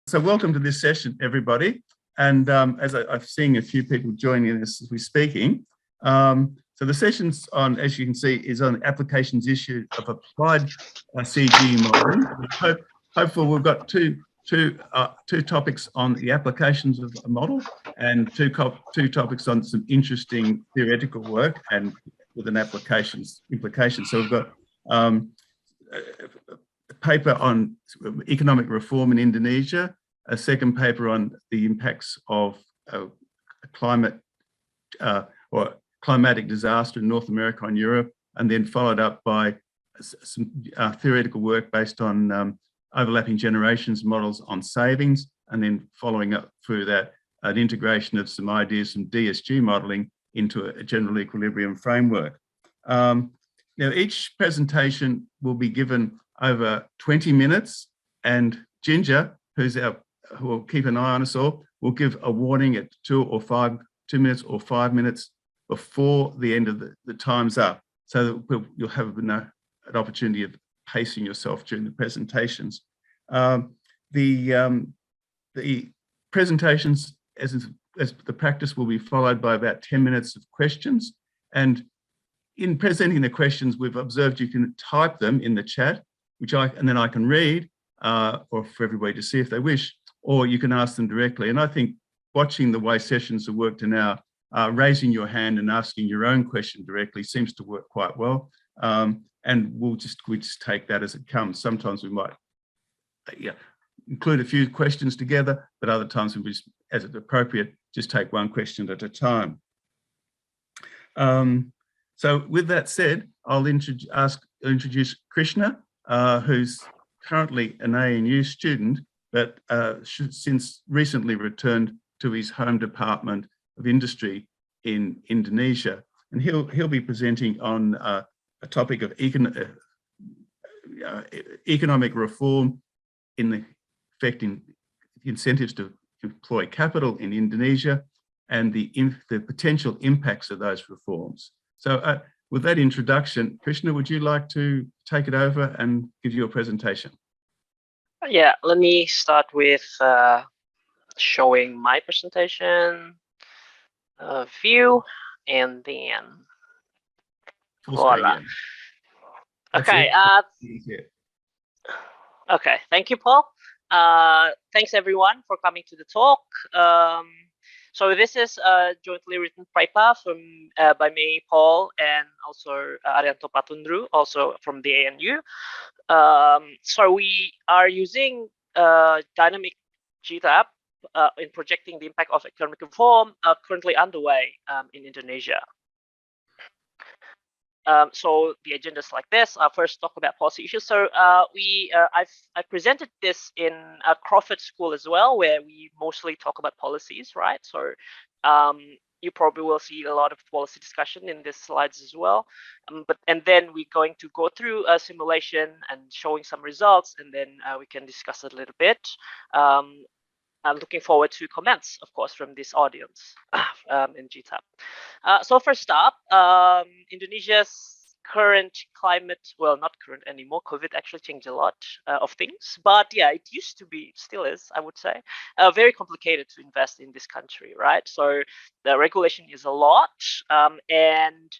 So welcome to this session, everybody. And as I'm seeing a few people joining us as we're speaking. So the session's on, as you can see, is on applications issue of applied CGE modeling. Hopefully we've got two topics on the applications of a model and two topics on some interesting theoretical work and with an implication. So we've got a paper on economic reform in Indonesia, a second paper on the impacts of climate or climatic disaster in North America and Europe, and then followed up by some theoretical work based on overlapping generations models on savings, and then following up through that, an integration of some ideas from DSGE modeling into a general equilibrium framework. Now, each presentation will be given over 20 minutes, and Ginger, who will keep an eye on us all, will give a warning at 2 minutes or 5 minutes before the end of the time's up, so that you'll have an opportunity of pacing yourself during the presentations. The presentations, as the practice, will be followed by about 10 minutes of questions. And in presenting the questions, we've observed you can type them in the chat, and then I can read, or for everybody to see if they wish, or you can ask them directly. And I think watching the way sessions have worked to now, raising your hand and asking your own question directly seems to work quite well. And we just take that as it comes. Sometimes we might include a few questions together, but other times we just, as it's appropriate, just take one question at a time. So with that said, I'll introduce Krisna, who's currently an ANU student, but since recently returned to his home department of industry in Indonesia, and he'll be presenting on a topic of economic reform affecting incentives to employ capital in Indonesia and the potential impacts of those reforms. So with that introduction, Krisna, would you like to take it over and give your presentation? Yeah, let me start with showing my presentation view, and then voila. Okay. Okay. Thank you, Paul. Thanks everyone for coming to the talk. So this is a jointly written paper by me, Paul, and also Arianto Patundru, also from the ANU. So we are using dynamic GTAP in projecting the impact of economic reform currently underway in Indonesia. So the agenda is like this. I'll first talk about policy issues. So I've presented this in Crawford School as well, where we mostly talk about policies, right? So you probably will see a lot of policy discussion in these slides as well. And then we're going to go through a simulation and showing some results, and then we can discuss it a little bit. I'm looking forward to comments, of course, from this audience in GTAP. So first up, Indonesia's current climate, well, not current anymore. COVID actually changed a lot of things, but yeah, it used to be, still is, I would say, very complicated to invest in this country, right? So the regulation is a lot, and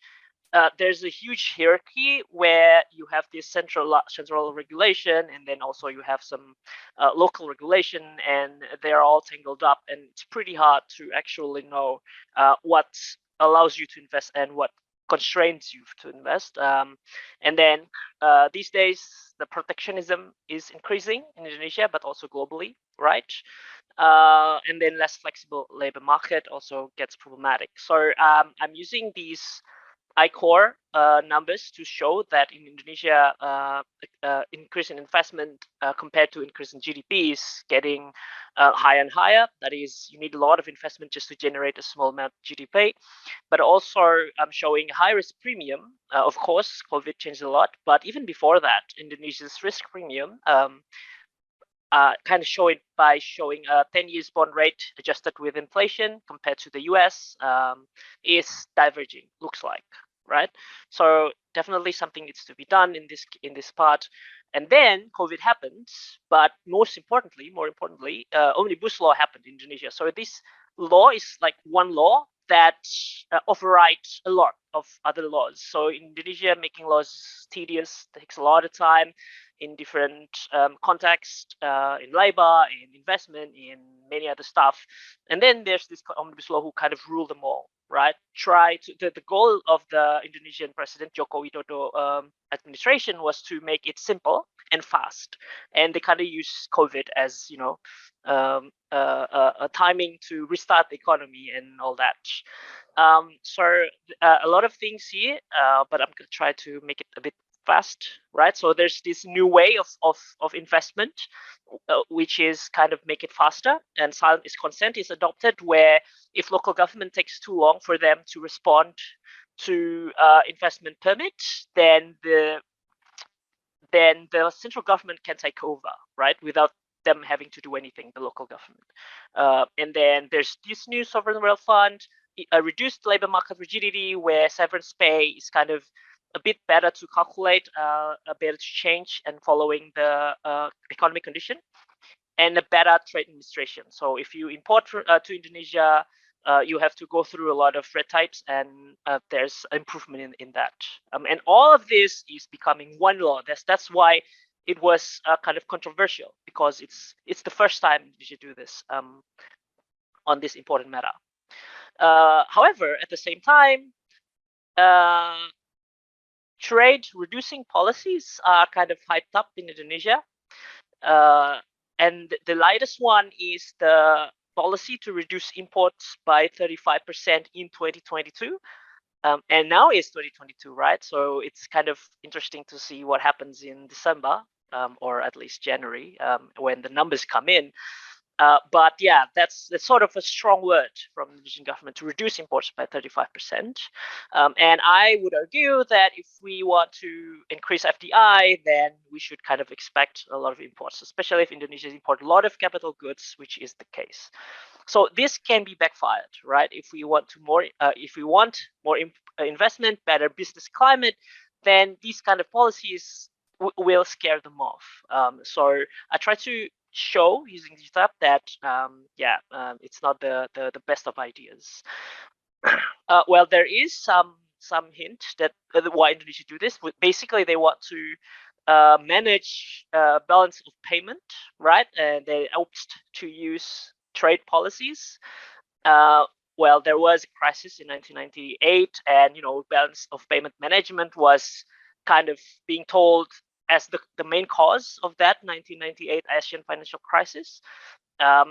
there's a huge hierarchy where you have this central regulation, and then also you have some local regulation, and they're all tangled up, and it's pretty hard to actually know what allows you to invest and what constrains you to invest. And then these days, the protectionism is increasing in Indonesia, but also globally, right? And then less flexible labor market also gets problematic. So I'm using these ICOR numbers to show that in Indonesia, increase in investment compared to increase in GDP is getting higher and higher. That is, you need a lot of investment just to generate a small amount of GDP. But also, I'm showing high risk premium. Of course, COVID changed a lot, but even before that, Indonesia's risk premium kind of show it by showing a 10-year bond rate adjusted with inflation compared to the US is diverging, looks like. Right, so definitely something needs to be done in this part. And then COVID happened, but more importantly, Omnibus Law happened in Indonesia. So this law is like one law that overrides a lot of other laws. So in Indonesia, making laws is tedious, takes a lot of time in different contexts, in labor, in investment, in many other stuff. And then there's this Omnibus Law who kind of rule them all, right? The goal of the Indonesian President Joko Widodo administration was to make it simple and fast, and they kind of use COVID as a timing to restart the economy and all that. So a lot of things here, but I'm gonna try to make it a bit fast, right? So there's this new way of investment, which is kind of make it faster, and silent is consent is adopted, where if local government takes too long for them to respond to investment permits, then the central government can take over, right, without them having to do anything, the local government. And then there's this new sovereign wealth fund, a reduced labor market rigidity, where severance pay is kind of a bit better to calculate, a better to change and following the economic condition, and a better trade administration. So if you import to Indonesia, you have to go through a lot of red tapes, and there's improvement in that. And all of this is becoming one law. That's why it was kind of controversial, because it's the first time Indonesia do this on this important matter. However, at the same time, trade reducing policies are kind of hyped up in Indonesia. And the latest one is the policy to reduce imports by 35% in 2022. And now it's 2022, right? So it's kind of interesting to see what happens in December, or at least January, when the numbers come in. But yeah, that's sort of a strong word from the Indonesian government to reduce imports by 35%. And I would argue that if we want to increase FDI, then we should kind of expect a lot of imports, especially if Indonesia import a lot of capital goods, which is the case. So this can be backfired, right? If we want more investment, better business climate, then these kind of policies will scare them off. So I try to show using GTAP that it's not the best of ideas. Well, there is some hint that why Indonesia do this. Basically, they want to manage balance of payment, right? And they opt to use trade policies. Well, there was a crisis in 1998, and balance of payment management was kind of being told as the main cause of that 1998 Asian financial crisis.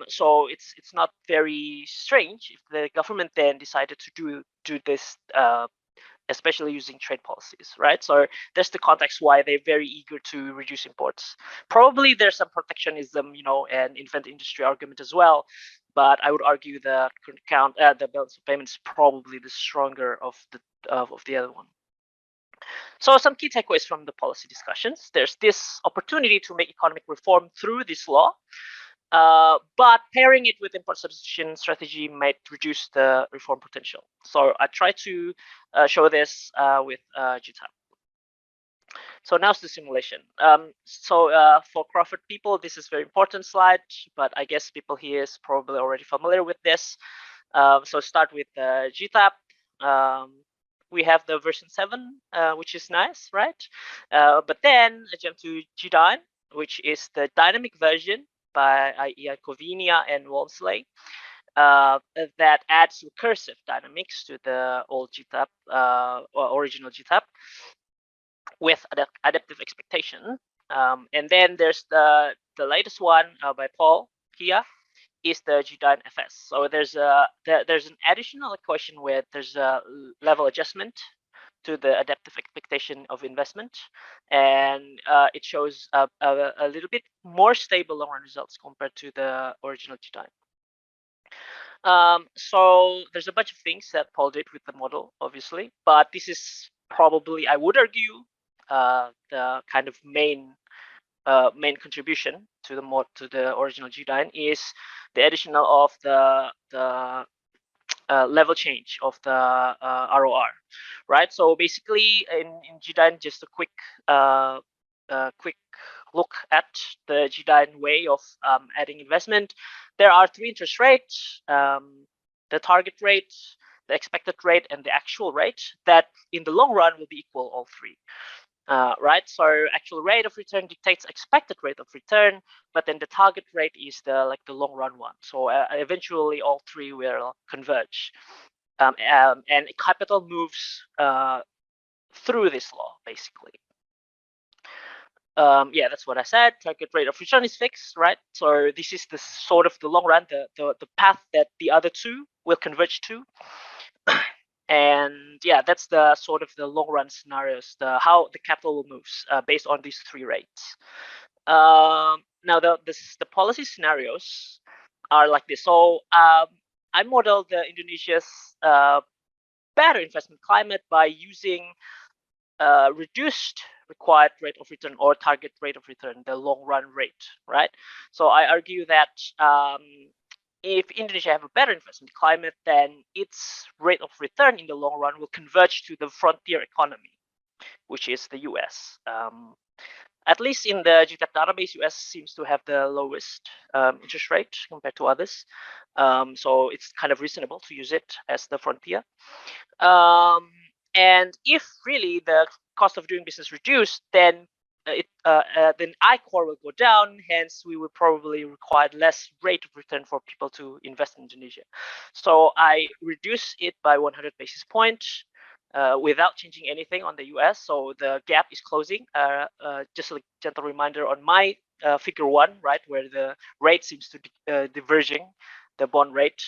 So it's not very strange if the government then decided to do this, especially using trade policies, right? So there's the context why they're very eager to reduce imports. Probably there's some protectionism, and infant industry argument as well. But I would argue the balance of payments is probably the stronger of the other one. So some key takeaways from the policy discussions. There's this opportunity to make economic reform through this law, but pairing it with import substitution strategy might reduce the reform potential. So I try to show this with GTAP. So now's the simulation. For Crawford people, this is a very important slide, but I guess people here is probably already familiar with this. So start with GTAP. We have the version 7, which is nice, right? But then I jump to GDyn, which is the dynamic version by Kovinia and Walmsley, that adds recursive dynamics to the old GTAP, or original GTAP, with adaptive expectation. And then there's the latest one by Paul Kia, is the GDyn FS. So there's an additional equation where there's a level adjustment to the adaptive expectation of investment, and it shows a little bit more stable long-run results compared to the original GDyn. So there's a bunch of things that Paul did with the model, obviously, but this is probably, I would argue, the kind of main contribution to the original GDyn is the additional of the level change of the ROR, right? So basically in GDyn, just a quick quick look at the GDIN way of adding investment, there are three interest rates: the target rate, the expected rate, and the actual rate that in the long run will be equal all three. Right, so actual rate of return dictates expected rate of return, but then the target rate is the long run one. So eventually all three will converge, and capital moves through this law basically. Yeah, that's what I said. Target rate of return is fixed, right? So this is the sort of the long run, the path that the other two will converge to. And yeah, that's the sort of the long run scenarios, how the capital will move based on these three rates. Now the policy scenarios are like this. So I modeled the Indonesia's better investment climate by using reduced required rate of return or target rate of return, the long run rate, right? So I argue that if Indonesia have a better investment climate, then its rate of return in the long run will converge to the frontier economy, which is the US. At least in the GTAP database, US seems to have the lowest interest rate compared to others. So it's kind of reasonable to use it as the frontier. And if really the cost of doing business reduced, then then I-core will go down. Hence, we will probably require less rate of return for people to invest in Indonesia. So I reduce it by 100 basis points without changing anything on the US. So the gap is closing. Just a gentle reminder on my figure 1, right, where the rate seems to be diverging, the bond rate,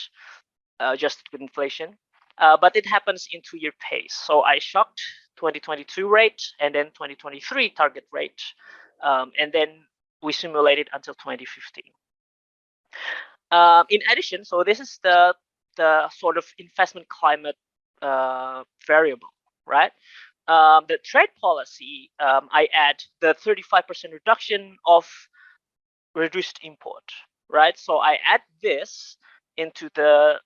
just with inflation. But it happens in 2-year pace. So I shocked 2022 rate and then 2023 target rate, and then we simulated until 2015. In addition, so this is the sort of investment climate variable, right? The trade policy, I add the 35% reduction of reduced import, right? So I add this into the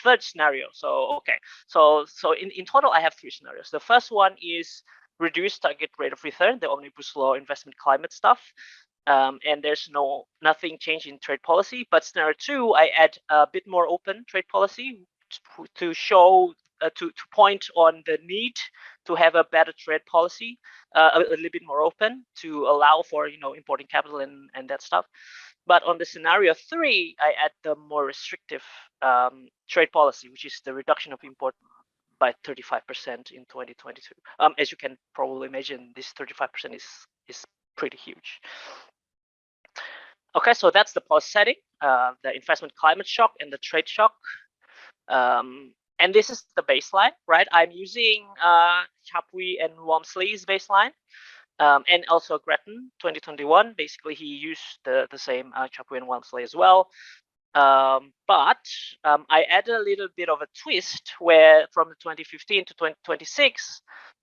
third scenario. So okay, so in total I have 3 scenarios. The first one is reduced target rate of return, the Omnibus Law investment climate stuff, and there's nothing changed in trade policy. But scenario 2, I add a bit more open trade policy to show to point on the need to have a better trade policy, a little bit more open to allow for importing capital and that stuff. But on the scenario 3, I add the more restrictive trade policy, which is the reduction of import by 35% in 2022. As you can probably imagine, this 35% is pretty huge. Okay, so that's the policy setting, the investment climate shock and the trade shock. And this is the baseline, right? I'm using Chapuis and Walmsley's baseline. And also Gretton 2021, basically he used the same Chapuis and Walmsley as well. But I added a little bit of a twist where from the 2015 to 2026,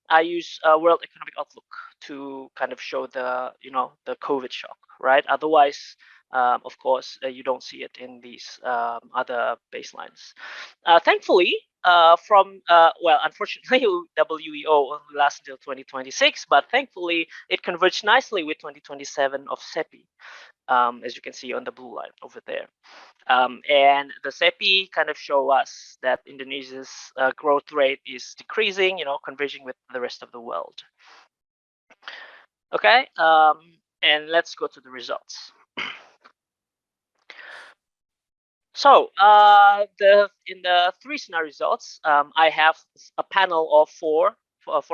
I use World Economic Outlook to kind of show the the COVID shock, right? Otherwise, of course, you don't see it in these other baselines. Thankfully, well, unfortunately, WEO only lasts until 2026, but thankfully it converged nicely with 2027 of CEPI, as you can see on the blue line over there. And the CEPI kind of show us that Indonesia's growth rate is decreasing, converging with the rest of the world. Okay, and let's go to the results. So in the 3 scenario results, I have a panel of 4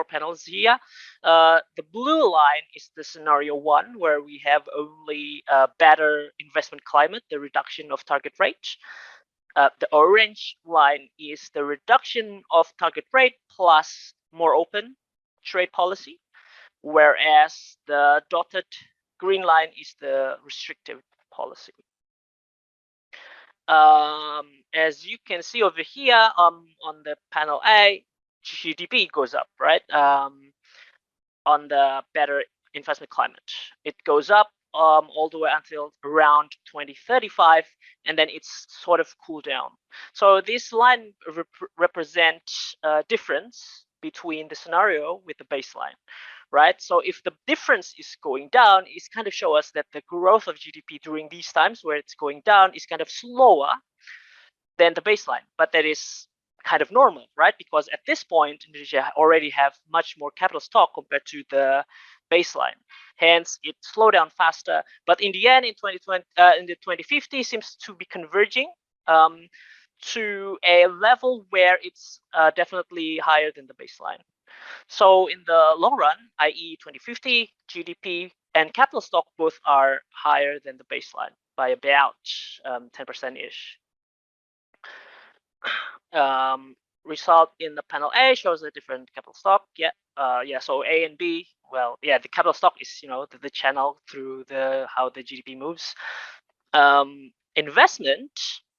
panels here. The blue line is the scenario 1, where we have only a better investment climate, the reduction of target rate. The orange line is the reduction of target rate plus more open trade policy, whereas the dotted green line is the restrictive policy. As you can see over here on the panel A, GDP goes up, right? On the better investment climate, it goes up all the way until around 2035, and then it's sort of cool down. So this line represents a difference between the scenario with the baseline, right? So if the difference is going down, it's kind of show us that the growth of GDP during these times where it's going down is kind of slower than the baseline, but that is kind of normal, right? Because at this point, Indonesia already have much more capital stock compared to the baseline. Hence, it slowed down faster. But in the end, in 2020, in the 2050, seems to be converging to a level where it's definitely higher than the baseline. So in the long run, i.e. 2050, GDP and capital stock both are higher than the baseline by about 10%-ish. Result in the panel A shows a different capital stock. So A and B, well, yeah, the capital stock is, the channel through how the GDP moves. Investment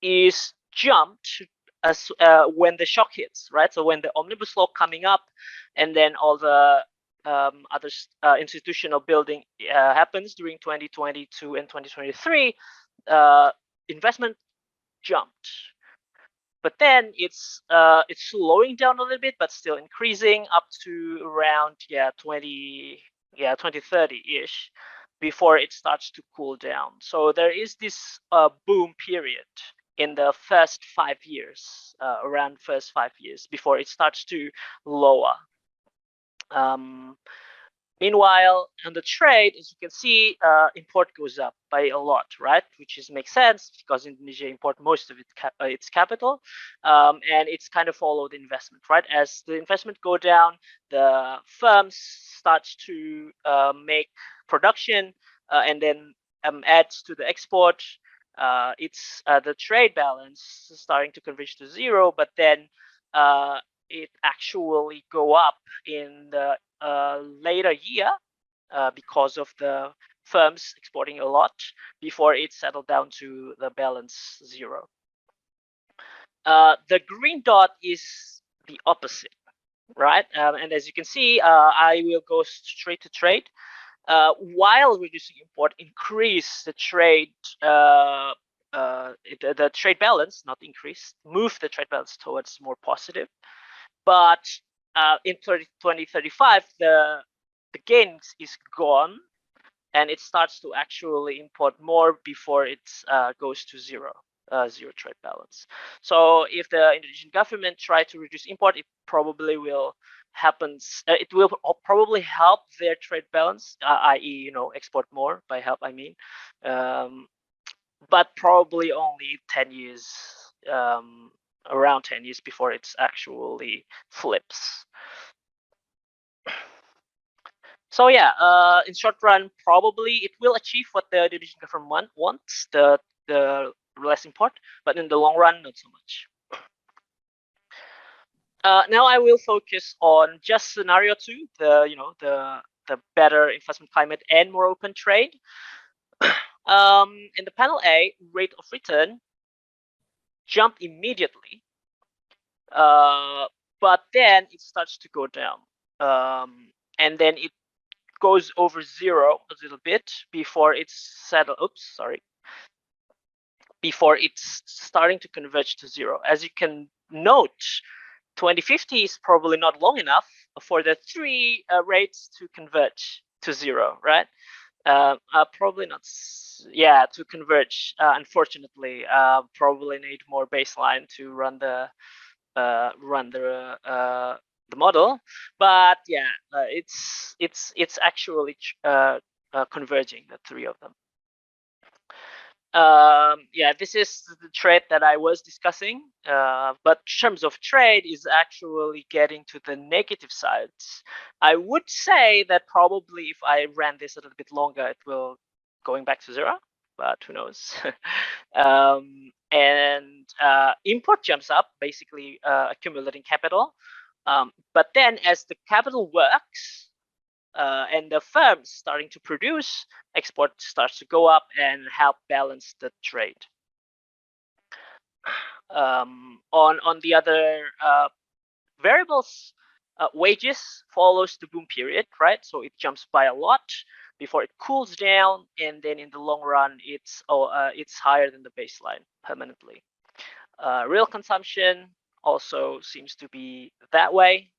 is jumped as when the shock hits, right? So when the Omnibus Law coming up, and then all the other institutional building happens during 2022 and 2023, investment jumped. But then it's slowing down a little bit, but still increasing up to around 2030-ish before it starts to cool down. So there is this boom period in the first 5 years, around first 5 years before it starts to lower. Meanwhile, on the trade, as you can see, import goes up by a lot, right? Which makes sense because Indonesia import most of its capital, and it's kind of followed investment, right? As the investment go down, the firms start to make production and then adds to the export. It's the trade balance starting to converge to zero, but then it actually go up in the later year because of the firms exporting a lot before it settled down to the balance zero. The green dot is the opposite, right? And as you can see, I will go straight to trade. While reducing import, increase the trade the trade balance, not increase, move the trade balance towards more positive. But in 2035, the gains is gone, and it starts to actually import more before it goes to zero trade balance. So if the Indonesian government try to reduce import, it probably will happens. It will probably help their trade balance, i.e., export more. By help, I mean, but probably only 10 years. Around 10 years before it actually flips. So in short run, probably it will achieve what the Indonesian government wants, the less import, but in the long run, not so much. Now I will focus on just scenario 2, the better investment climate and more open trade. In the panel A, rate of return jumped immediately, but then it starts to go down, and then it goes over zero a little bit before it's settled. Before it's starting to converge to zero. As you can note, 2050 is probably not long enough for the 3 rates to converge to zero, right? Probably not. To converge. Unfortunately, probably need more baseline to run the model. But it's actually converging, the 3 of them. This is the trade that I was discussing, but in terms of trade is actually getting to the negative sides. I would say that probably if I ran this a little bit longer, it will going back to zero, but who knows? And import jumps up, basically accumulating capital. But then as the capital works, and the firms starting to produce, export starts to go up and help balance the trade. On the other variables, wages follows the boom period, right? So it jumps by a lot before it cools down, and then in the long run, it's higher than the baseline permanently. Real consumption also seems to be that way.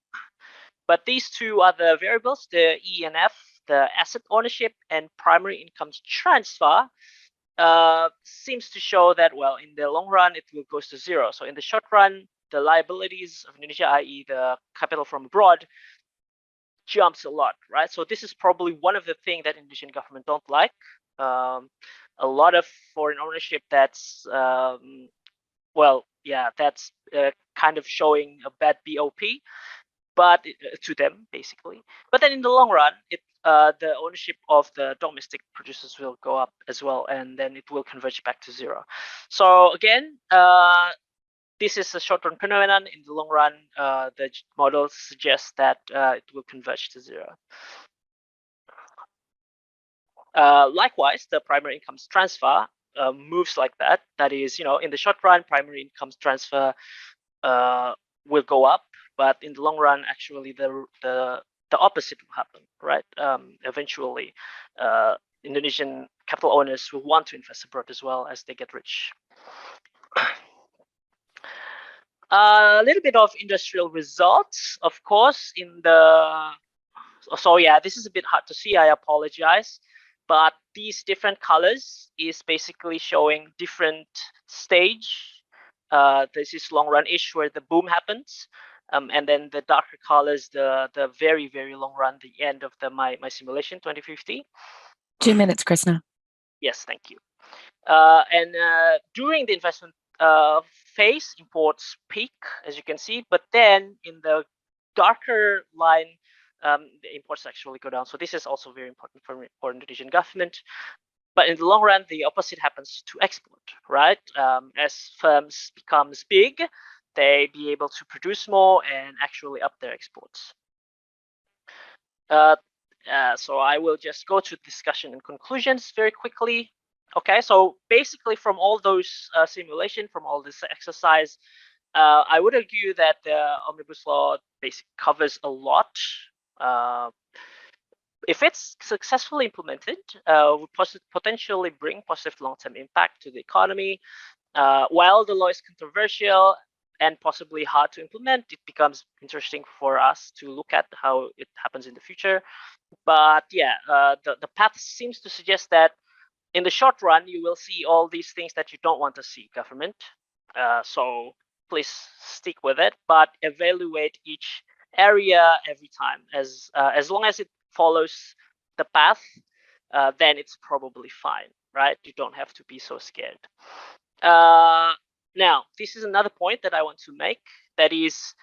But these two other variables, the E and F, the asset ownership and primary income transfer, seems to show that, well, in the long run, it will go to zero. So in the short run, the liabilities of Indonesia, i.e. the capital from abroad, jumps a lot, right? So this is probably one of the things that Indonesian government don't like. A lot of foreign ownership that's, that's kind of showing a bad BOP, but to them basically. But then in the long run, the ownership of the domestic producers will go up as well, and then it will converge back to zero. So again, this is a short-term phenomenon. In the long run, the model suggests that it will converge to zero. Likewise, the primary income transfer moves like that. That is, in the short run, primary income transfer will go up, but in the long run, actually, the opposite will happen, right? Eventually, Indonesian capital owners will want to invest abroad as well as they get rich. A little bit of industrial results, of course, so yeah, this is a bit hard to see, I apologize, but these different colors is basically showing different stage. This is long run-ish where the boom happens. And then the darker colors, the very, very long run, the end of my simulation, 2050. 2 minutes, Krisna. Yes, thank you. And during the investment phase, imports peak, as you can see, but then in the darker line, the imports actually go down. So this is also very important for Indonesian government. But in the long run, the opposite happens to export, right? As firms becomes big, they be able to produce more and actually up their exports. So I will just go to discussion and conclusions very quickly. Okay, so basically from all those simulation, from all this exercise, I would argue that the Omnibus Law basically covers a lot. If it's successfully implemented, would potentially bring positive long-term impact to the economy. While the law is controversial and possibly hard to implement, it becomes interesting for us to look at how it happens in the future. But yeah, the path seems to suggest that in the short run, you will see all these things that you don't want to see, government. So please stick with it, but evaluate each area every time. As long as it follows the path, then it's probably fine, right? You don't have to be so scared. Now, this is another point that I want to make. That is,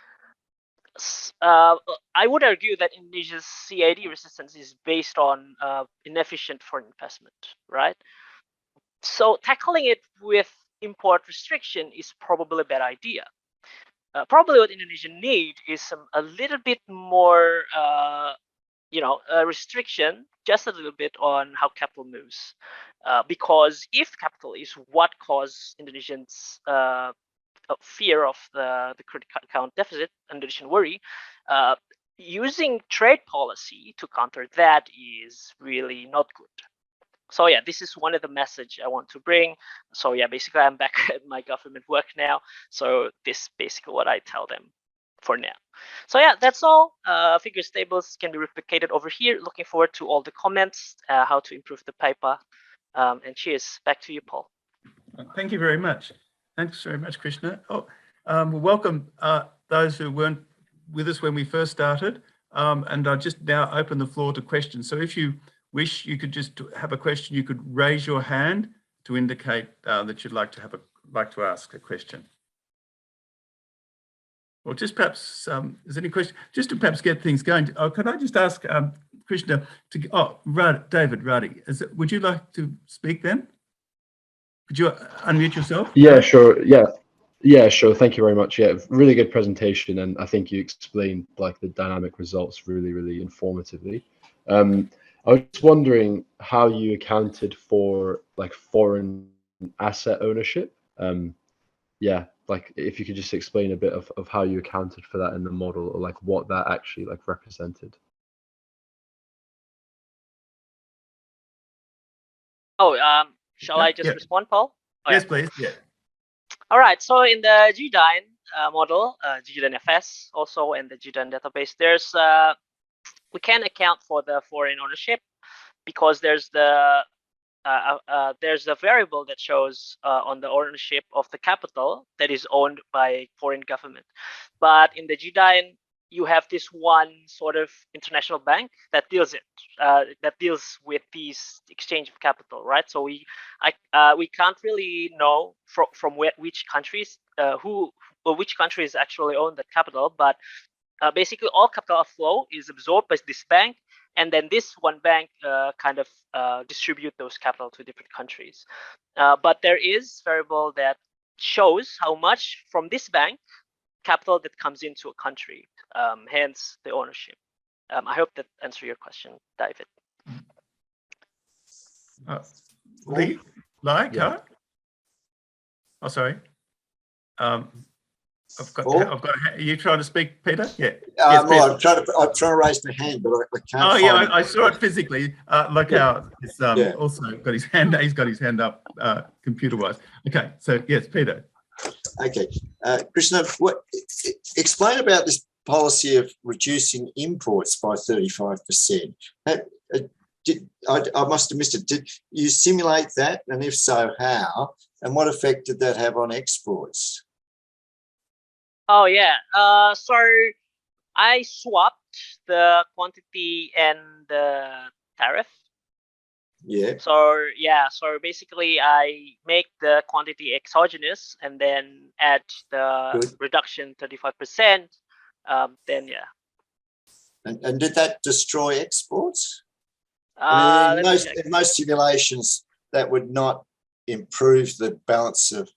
I would argue that Indonesia's CAD resistance is based on inefficient foreign investment, right? So tackling it with import restriction is probably a bad idea. Probably what Indonesia need is a little bit more, a restriction, just a little bit on how capital moves. Because if capital is what caused Indonesians' fear of the credit account deficit, Indonesian worry, using trade policy to counter that is really not good. So yeah, this is one of the message I want to bring. So yeah, basically I'm back at my government work now. So this is basically what I tell them for now. So yeah, that's all. Figures tables can be replicated over here. Looking forward to all the comments, how to improve the paper. And cheers. Back to you, Paul. Thank you very much. Thanks very much, Krisna. Welcome those who weren't with us when we first started. And I'll just now open the floor to questions. So if you wish, you could just have a question. You could raise your hand to indicate that you'd like to ask a question. Or just perhaps, is there any question? Just to perhaps get things going. Could I just ask Krisna David Ruddy, would you like to speak then? Could you unmute yourself? Yeah, sure. Yeah, sure. Thank you very much. Yeah, really good presentation, and I think you explained like the dynamic results really informatively. I was just wondering how you accounted for like foreign asset ownership. Yeah, like if you could just explain a bit of how you accounted for that in the model, or like what that actually like represented. Oh, shall I just respond, Paul? Yes, please. Yeah. All right. So in the GDYN, model, GTAP FS also, and the GTAP database, we can account for the foreign ownership because there's a variable that shows on the ownership of the capital that is owned by foreign government. But in the GTAP, you have this one sort of international bank that deals with these exchange of capital, right? So we can't really know from which countries which countries actually own that capital, but basically all capital outflow is absorbed by this bank, and then this one bank kind of distribute those capital to different countries. But there is variable that shows how much from this bank capital that comes into a country, hence the ownership. I hope that answers your question, David. Lee, like, Yeah. Oh, sorry. I've got. Are you trying to speak, Peter? Yeah. Yes, Peter. I'm trying to raise my hand, but I can't. Oh yeah, I saw it physically. Look how it's Yeah. also got his hand. He's got his hand up, computer-wise. Okay, so yes, Peter. Okay, Krisna, explain about this policy of reducing imports by 35%. I must have missed it. Did you simulate that, and if so, how? And what effect did that have on exports? Oh yeah. So I swapped the quantity and the tariff. Yeah. So yeah, so basically I make the quantity exogenous and then add the reduction 35%. Then yeah. And did that destroy exports? I mean, in most simulations, that would not improve the balance of.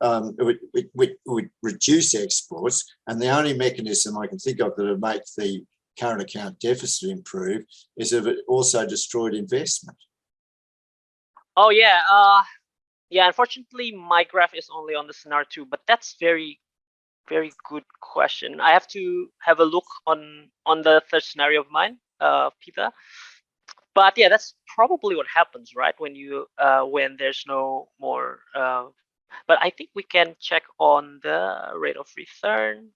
It would reduce exports, and the only mechanism I can think of that would make the current account deficit improve is if it also destroyed investment. Oh yeah, yeah. Unfortunately, my graph is only on the scenario 2, but that's very good question. I have to have a look on the third scenario of mine, Peter. But yeah, that's probably what happens, right? When you when there's no more. But I think we can check on the rate of return.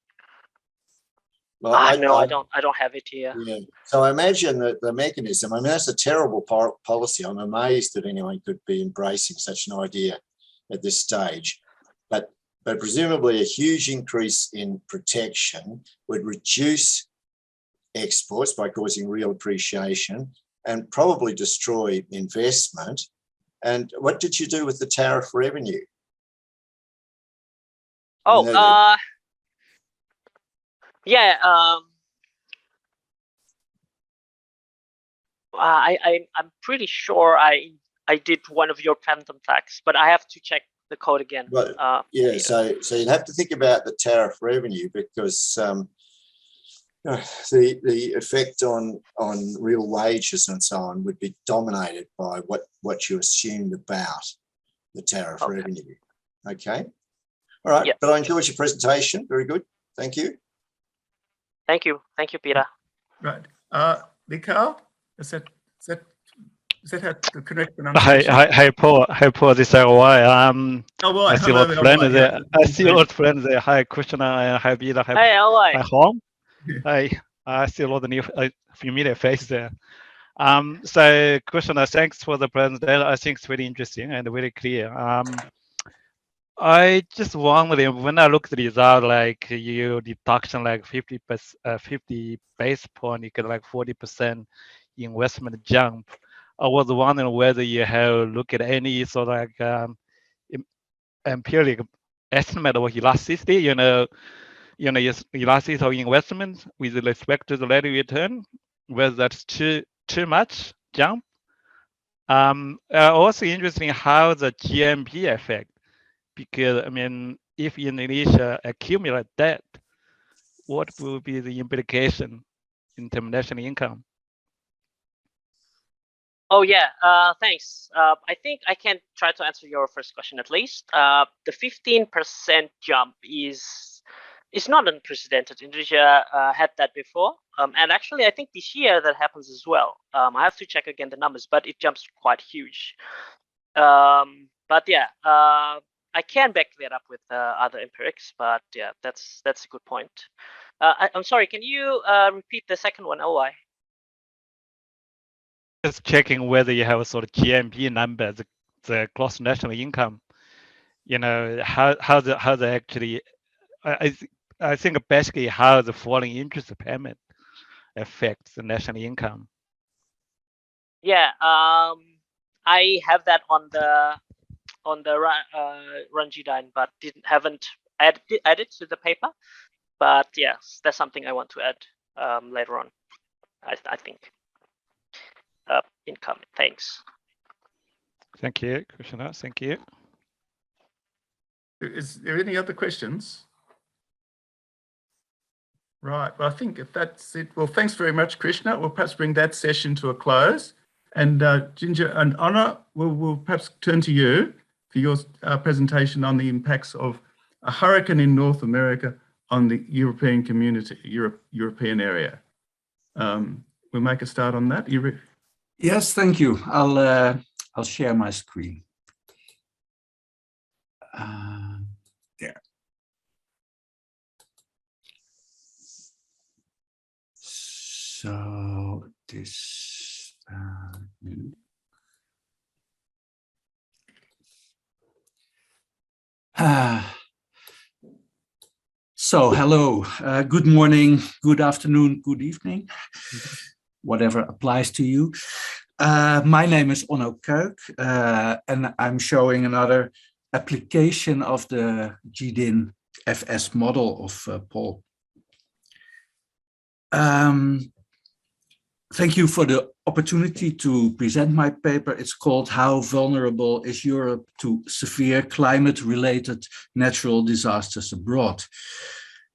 Well, I don't have it here. Yeah. So I imagine that the mechanism, I mean, that's a terrible policy. I'm amazed that anyone could be embracing such an idea at this stage. But presumably a huge increase in protection would reduce exports by causing real appreciation and probably destroy investment. And what did you do with the tariff revenue? Oh, yeah. I'm pretty sure I did one of your phantom tax, but I have to check the code again. But, yeah, so you'd have to think about the tariff revenue because the effect on real wages and so on would be dominated by what you assumed about the tariff revenue. Okay. All right. Yep. But I enjoyed your presentation. Very good. Thank you. Thank you, Peter. Right. Mikhail, is that how the correct pronunciation? Hi, Paul. This is Wai. I see old friends there. I see old friends there. Hi, Krishna, and hi, Peter. Hi, Hong. I see a lot of new familiar faces there. So, Krishna, thanks for the presentation. I think it's really interesting and very clear. I just wondering, when I look at the result, like you deduction like 50 base point, you get like 40% investment jump. I was wondering whether you have looked at any sort of like empirical estimate of elasticity, elasticity of investment with respect to the rate of return, whether that's too much jump. Also interesting how the GMP effect. Because, I mean, if Indonesia accumulate debt, what will be the implication in terms of national income? Oh, yeah, thanks. I think I can try to answer your first question at least. The 15% jump is not unprecedented. Indonesia had that before. And actually, I think this year that happens as well. I have to check again the numbers, but it jumps quite huge. But yeah, I can back that up with other empirics, but yeah, that's a good point. I'm sorry, can you repeat the second one, OI? Just checking whether you have a sort of GMP number, the gross national income. You know, how the actually, I think basically how the falling interest payment affects the national income. Yeah, I have that on the Ranjidan, but haven't added to the paper. But yes, that's something I want to add later on. I think. Income. Thanks. Thank you, Krishna. Thank you. Is there any other questions? Right. Well, I think if that's it. Well, thanks very much, Krishna. We'll perhaps bring that session to a close. And Ginger and Onno, we'll perhaps turn to you for your presentation on the impacts of a hurricane in North America on the European community, European area. We'll make a start on that. Yes, thank you. I'll share my screen. There. So this. So hello, good morning, good afternoon, good evening, whatever applies to you. My name is Onno Kuik, and I'm showing another application of the GDIN FS model of Paul. Thank you for the opportunity to present my paper. It's called How Vulnerable is Europe to Severe Climate-Related Natural Disasters Abroad?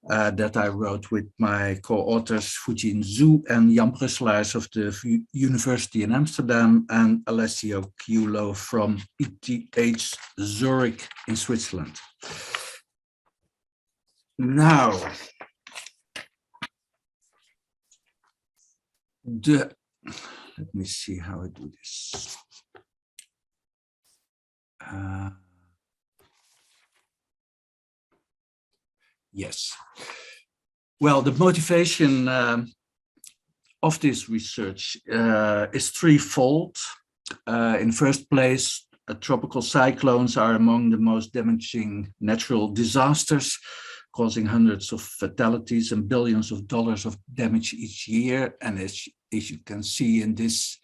That I wrote with my co-authors Fujin Zhu and Jan Brusselaars of the University in Amsterdam and Alessio Chiulo from ETH Zurich in Switzerland. Now, let me see how I do this. Yes. Well, the motivation of this research is threefold. In first place, tropical cyclones are among the most damaging natural disasters, causing hundreds of fatalities and billions of dollars of damage each year. And as you can see in this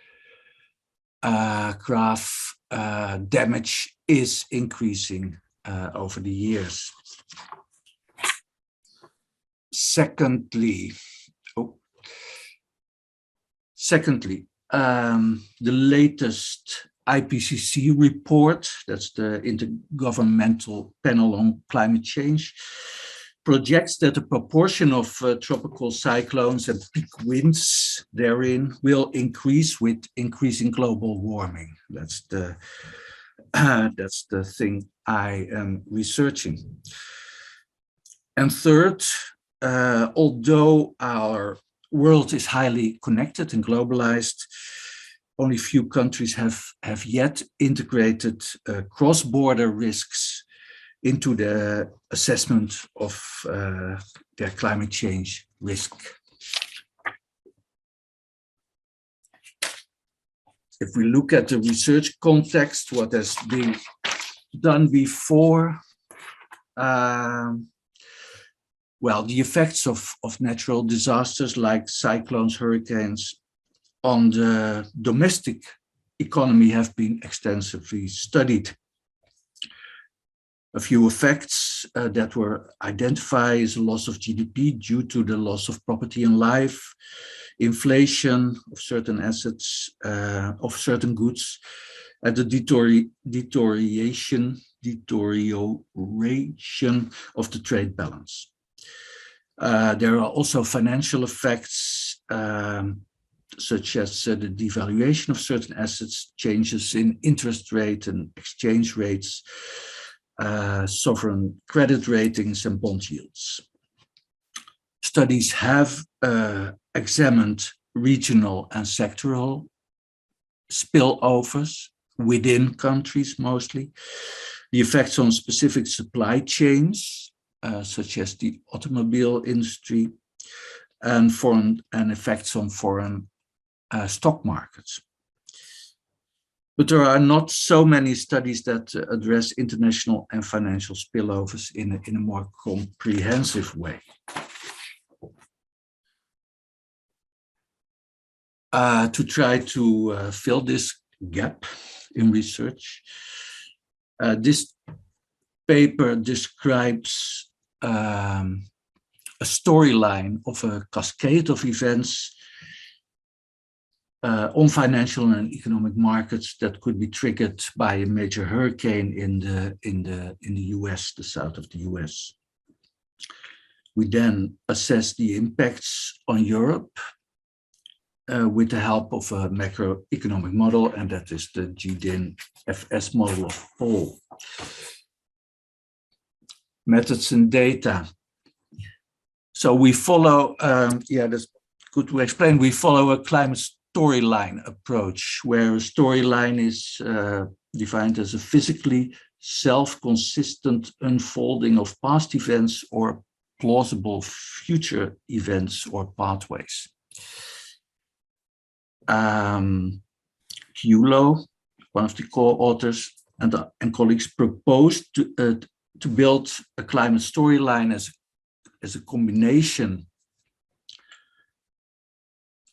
graph, damage is increasing over the years. Secondly, the latest IPCC report, that's the Intergovernmental Panel on Climate Change, projects that the proportion of tropical cyclones and peak winds therein will increase with increasing global warming. That's the thing I am researching. And third, although our world is highly connected and globalized, only few countries have yet integrated cross-border risks into the assessment of their climate change risk. If we look at the research context, what has been done before, well, the effects of natural disasters like cyclones, hurricanes on the domestic economy have been extensively studied. A few effects that were identified is a loss of GDP due to the loss of property and life, inflation of certain assets, of certain goods, and the deterioration of the trade balance. There are also financial effects, such as the devaluation of certain assets, changes in interest rate and exchange rates, sovereign credit ratings, and bond yields. Studies have examined regional and sectoral spillovers within countries mostly, the effects on specific supply chains, such as the automobile industry, and effects on foreign stock markets. But there are not so many studies that address international and financial spillovers in a more comprehensive way. To try to fill this gap in research, this paper describes a storyline of a cascade of events on financial and economic markets that could be triggered by a major hurricane in the US, the south of the US. We then assess the impacts on Europe with the help of a macroeconomic model, and that is the GDIN-FS model of Paul. Methods and data. So we follow, that's good to explain, we follow a climate storyline approach, where a storyline is defined as a physically self-consistent unfolding of past events or plausible future events or pathways. Kulo, one of the co-authors, and colleagues proposed to build a climate storyline as a combination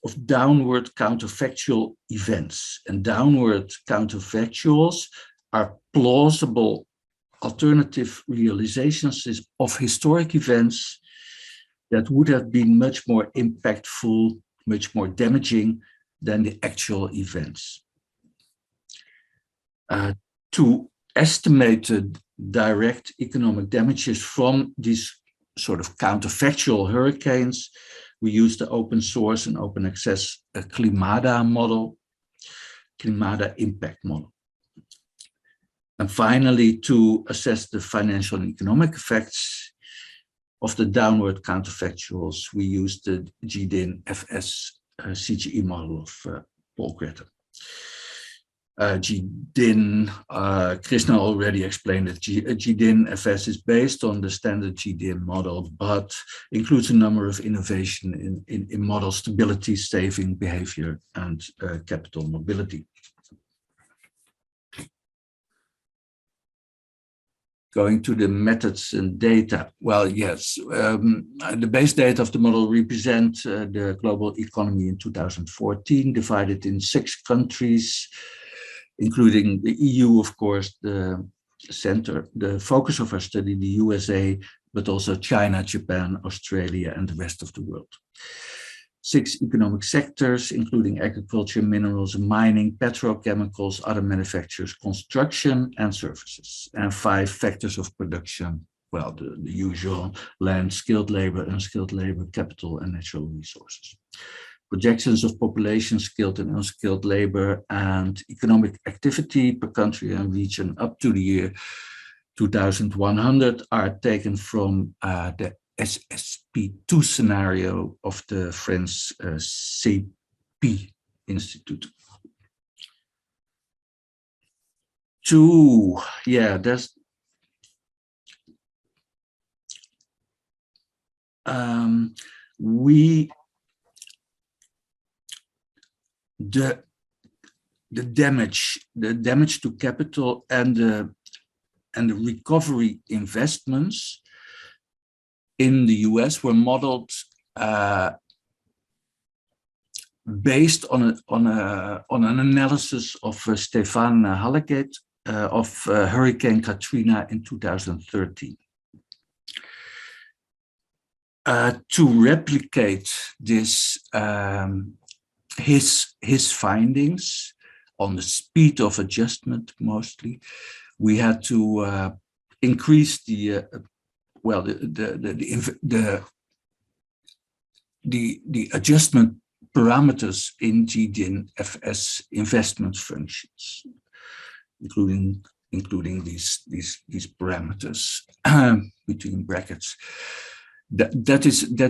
of downward counterfactual events. And downward counterfactuals are plausible alternative realizations of historic events that would have been much more impactful, much more damaging than the actual events. To estimate direct economic damages from these sort of counterfactual hurricanes, we use the open source and open access Climada model, Climada impact model. And finally, to assess the financial and economic effects of the downward counterfactuals, we use the GDIN-FS CGE model of Paul Gretton. GDIN, Krisna already explained that GDIN-FS is based on the standard GDIN model, but includes a number of innovation in model stability, saving behavior, and capital mobility. Going to the methods and data. Well, yes, the base data of the model represent the global economy in 2014, divided in 6 countries, including the EU, of course, the focus of our study, the USA, but also China, Japan, Australia, and the rest of the world. 6 economic sectors, including agriculture, minerals and mining, petrochemicals, other manufacturers, construction, and services. And 5 factors of production, well, the usual: land, skilled labor, unskilled labor, capital, and natural resources. Projections of population, skilled and unskilled labor, and economic activity per country and region up to the year 2100 are taken from the SSP2 scenario of the French CP Institute. There's the damage to capital and the recovery investments in the US were modeled based on an analysis of Stefan Hallegate of Hurricane Katrina in 2013. To replicate this, his findings on the speed of adjustment, mostly, we had to increase the adjustment parameters in GDIN-FS investment functions, including these parameters between brackets. That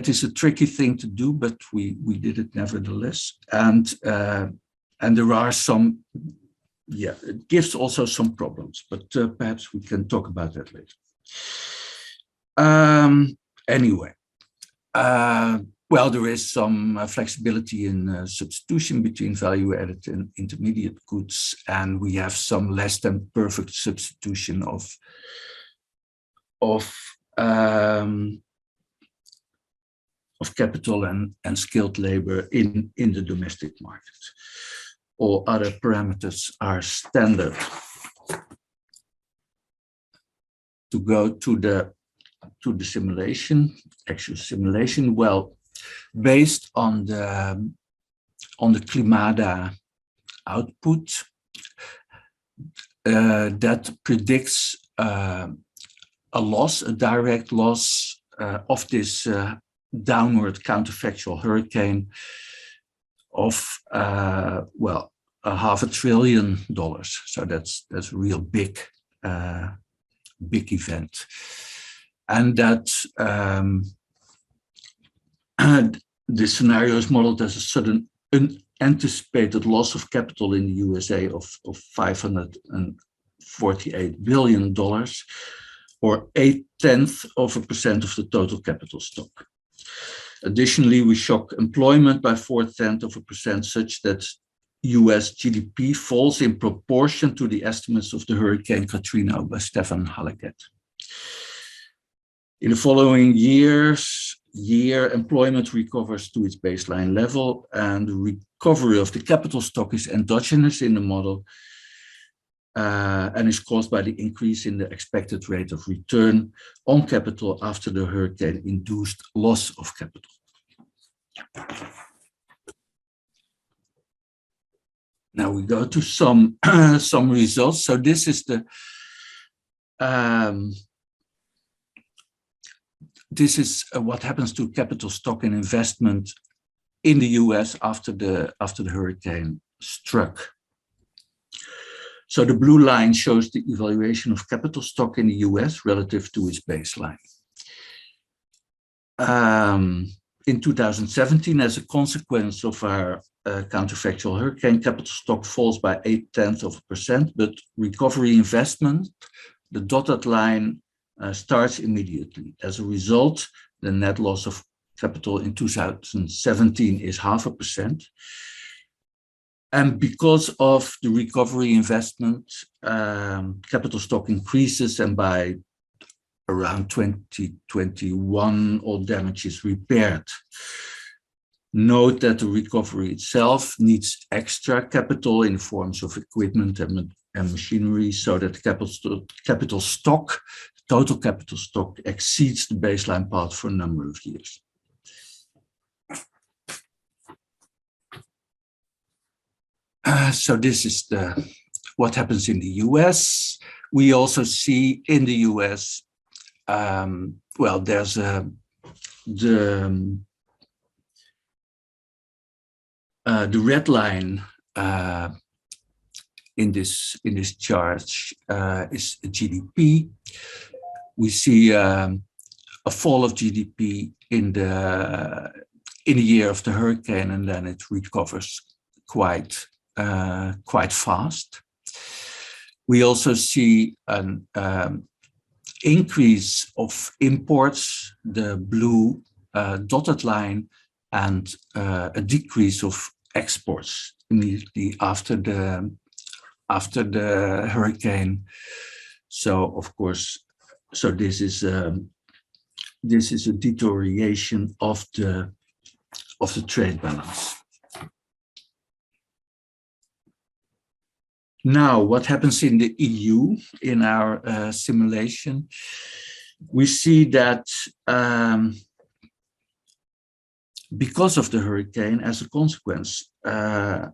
is a tricky thing to do, but we did it nevertheless. And there are some yeah, it gives also some problems, but perhaps we can talk about that later. Anyway, well, there is some flexibility in substitution between value-added and intermediate goods, and we have some less than perfect substitution of capital and skilled labor in the domestic market. All other parameters are standard. To go to the simulation, actual simulation, well, based on the Climada output, that predicts a loss, a direct loss of this downward counterfactual hurricane of well, $500 billion. So that's a real big event, and that the scenario is modeled as a sudden unanticipated loss of capital in the USA of $548 billion, or 0.8% of the total capital stock. Additionally, we shock employment by 0.4%, such that US GDP falls in proportion to the estimates of the Hurricane Katrina by Stefan Hallegat. In the following year, employment recovers to its baseline level, and the recovery of the capital stock is endogenous in the model and is caused by the increase in the expected rate of return on capital after the hurricane-induced loss of capital. Now we go to some results. So this is the what happens to capital stock and investment in the US after the hurricane struck. So the blue line shows the evaluation of capital stock in the US relative to its baseline. In 2017, as a consequence of our counterfactual hurricane, capital stock falls by 0.8%, but recovery investment, the dotted line, starts immediately. As a result, the net loss of capital in 2017 is 0.5%. And because of the recovery investment, capital stock increases, and by around 2021, all damage is repaired. Note that the recovery itself needs extra capital in forms of equipment and machinery, so that capital stock, total capital stock, exceeds the baseline path for a number of years. So this is what happens in the US. We also see in the US, well, there's the red line in this chart is GDP. We see a fall of GDP in the year of the hurricane, and then it recovers quite fast. We also see an increase of imports, the blue dotted line, and a decrease of exports immediately after the hurricane. So of course, so this is a deterioration of the trade balance. Now, what happens in the EU in our simulation? We see that because of the hurricane, as a consequence, the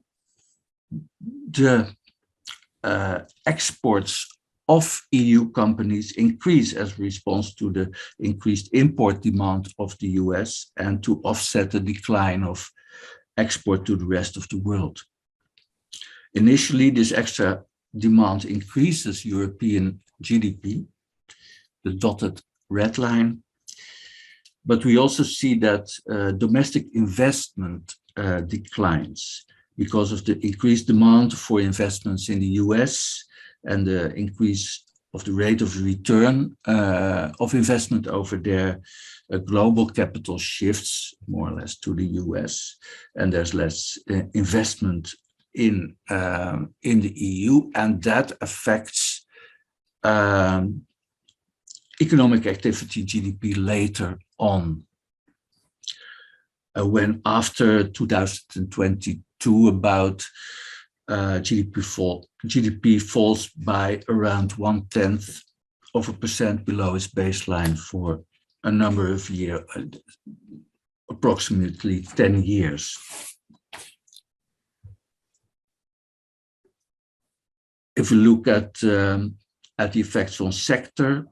exports of EU companies increase as a response to the increased import demand of the US and to offset the decline of export to the rest of the world. Initially, this extra demand increases European GDP, the dotted red line, but we also see that domestic investment declines, because of the increased demand for investments in the US and the increase of the rate of return of investment over there. Global capital shifts more or less to the US, and there's less investment in the EU, and that affects economic activity, GDP, later on. When after 2022, about GDP falls by around 0.1% below its baseline for a number of years, approximately 10 years. If we look at the effects on sectors,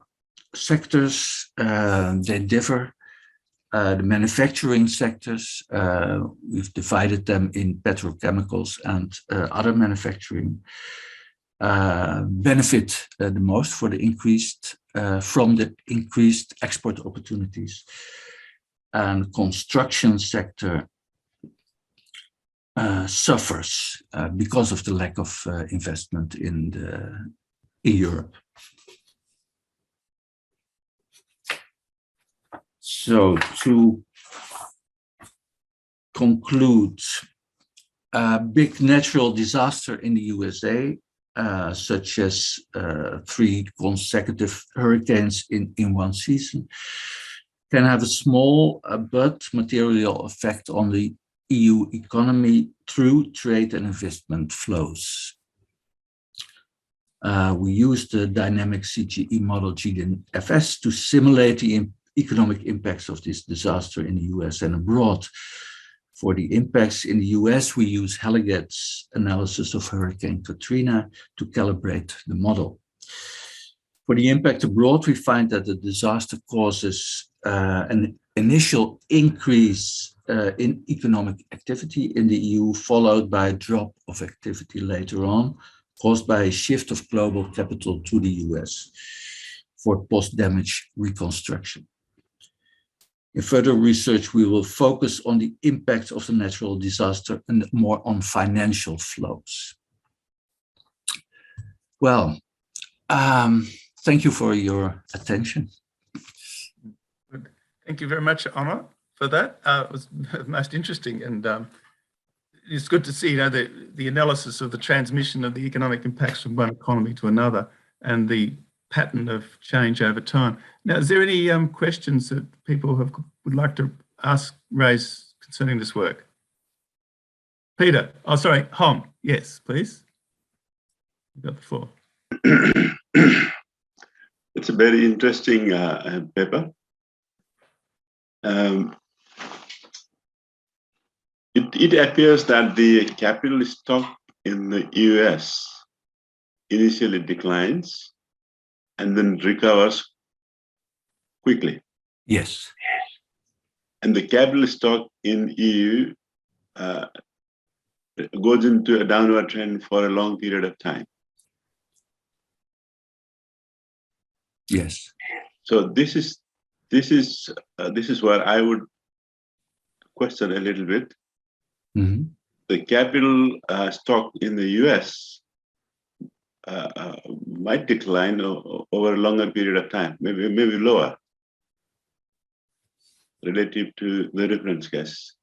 they differ. The manufacturing sectors, we've divided them in petrochemicals and other manufacturing, benefit the most for the from the increased export opportunities. And construction sector suffers because of the lack of investment in Europe. So to conclude, a big natural disaster in the USA, such as 3 consecutive hurricanes in one season, can have a small but material effect on the EU economy through trade and investment flows. We used the dynamic CGE model GDFS to simulate the economic impacts of this disaster in the US and abroad. For the impacts in the US, we use Halliget's analysis of Hurricane Katrina to calibrate the model. For the impact abroad, we find that the disaster causes an initial increase in economic activity in the EU, followed by a drop of activity later on, caused by a shift of global capital to the US for post-damage reconstruction. In further research, we will focus on the impact of the natural disaster and more on financial flows. Well, thank you for your attention. Thank you very much, Onno, for that. It was most interesting, and it's good to see, the analysis of the transmission of the economic impacts from one economy to another and the pattern of change over time. Now, is there any questions that people would like to raise concerning this work? Peter, oh, sorry, Hom, yes, please. You've got the floor. It's a very interesting paper. It appears that the capital stock in the US initially declines and then recovers quickly. Yes. And the capital stock in EU goes into a downward trend for a long period of time. Yes. So this is where I would question a little bit. Mm-hmm. The capital stock in the US might decline over a longer period of time, maybe lower relative to the reference case.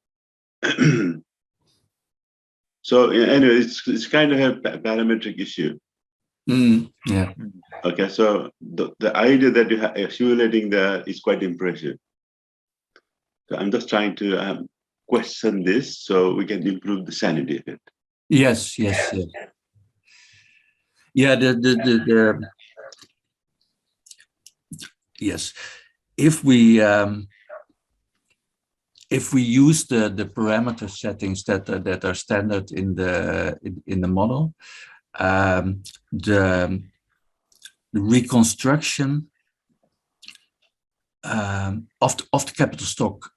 So anyway, it's kind of a parametric issue. Yeah. Okay, so the idea that you are simulating there is quite impressive. So I'm just trying to question this so we can improve the sanity of it. Yes. Yeah, yes. If we use the parameter settings that are standard in the model, the reconstruction of the capital stock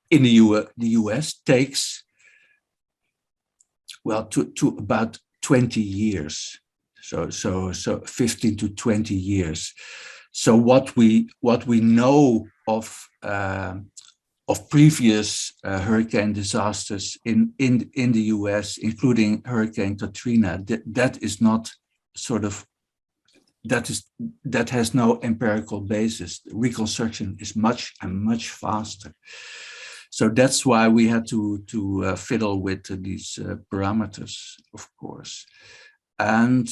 in the US takes, well, to about 20 years. So 15 to 20 years. So what we know of of previous hurricane disasters in the US, including Hurricane Katrina. That is not sort of, that has no empirical basis. Reconstruction is much faster. So that's why we had to fiddle with these parameters, of course, and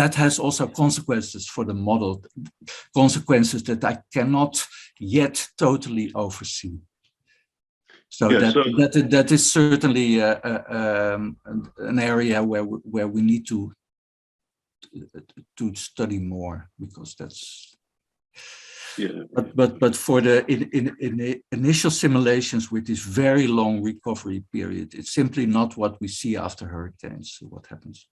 that has also consequences for the model, consequences that I cannot yet totally oversee. So Yeah, that is certainly an area where we need to study more, because that's. Yeah. But for the in initial simulations with this very long recovery period, it's simply not what we see after hurricanes. What happens?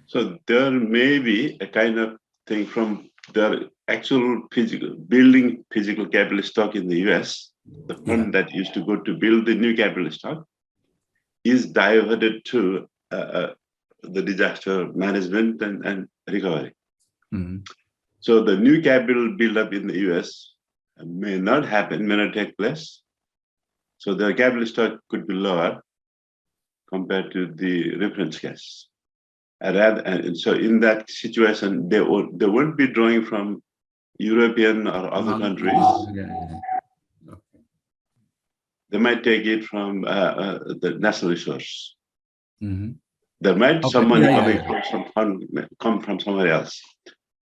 So there may be a kind of thing from the actual building physical capital stock in the US. The fund that used to go to build the new capital stock is diverted to the disaster management and recovery. Mm-hmm. So the new capital build-up in the US may not happen, may not take place. So the capital stock could be lower compared to the reference case. And so in that situation, they won't be drawing from European or other countries. They might take it from the national resource. Mm-hmm. There might some money come from somewhere else.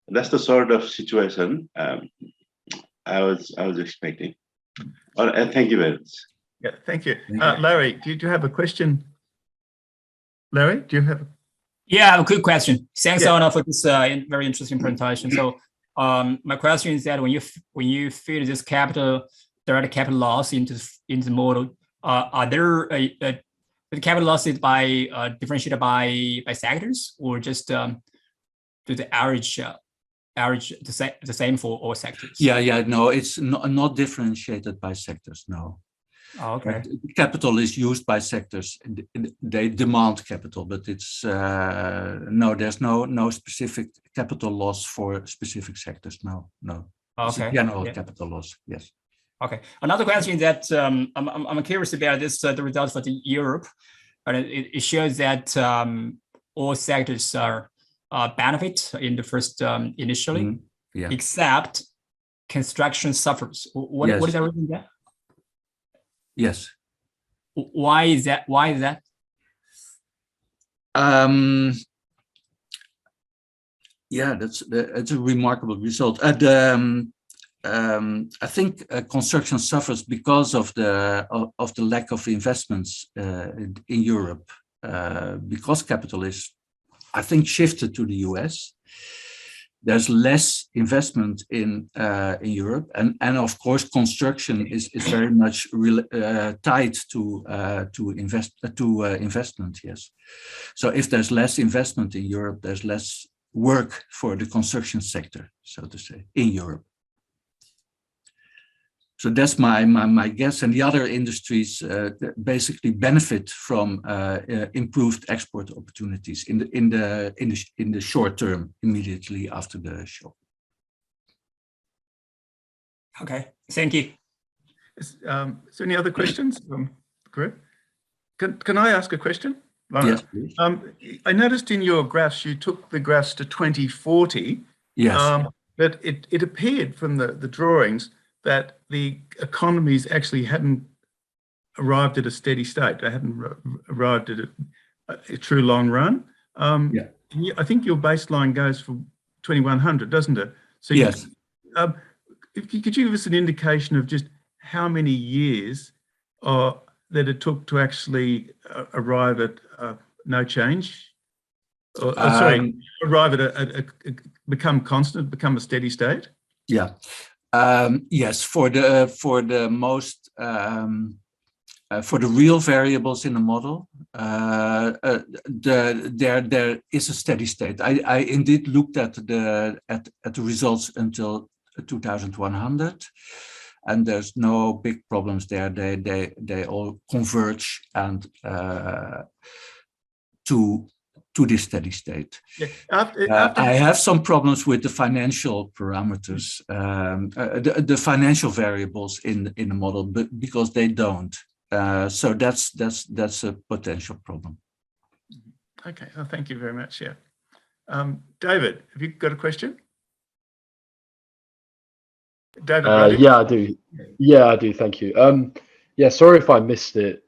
That's the sort of situation I was expecting. Thank you very much. Yeah, thank you. Larry, do you have a question? Larry, do you have? Yeah, I have a quick question. Thanks, Onno, for this very interesting presentation. So, my question is that when you feed this direct capital loss into the model, are there the capital losses by differentiated by sectors, or just do the average the same for all sectors? No, it's not differentiated by sectors. No. Oh, okay. Capital is used by sectors. They demand capital, but it's no. There's no specific capital loss for specific sectors. No. Okay. It's a general capital loss. Yes. Okay. Another question is that I'm curious about this. The results for the Europe, and it shows that all sectors are benefit in the first initially, except construction suffers. What is the reason there? Yes. Why is that? That's a remarkable result. I think construction suffers because of the lack of investments in Europe, because capital is, I think, shifted to the US. There's less investment in Europe, and of course construction is very much tied to investment. Yes, so if there's less investment in Europe, there's less work for the construction sector, so to say, in Europe. So that's my guess, and the other industries basically benefit from improved export opportunities in the short term, immediately after the shock. Okay, thank you. Is there any other questions from the group? Can I ask a question? Yes, please. I noticed in your graphs you took the graphs to 2040. Yes. But it appeared from the drawings that the economies actually hadn't arrived at a steady state. They hadn't arrived at a true long run. I think your baseline goes for 2100, doesn't it? So yes. Could you give us an indication of just how many years that it took to actually arrive at no change? Arrive at become constant, become a steady state? Yeah. Yes, for the most for the real variables in the model, there is a steady state. I indeed looked at the results until 2100, and there's no big problems there. They all converge and to to this steady state. Yeah. I have some problems with the financial parameters, the financial variables in the model, but because they don't. So that's a potential problem. Okay, well, thank you very much. Yeah, David, have you got a question? David, yeah, I do. Yeah, I do. Thank you. Yeah, sorry if I missed it.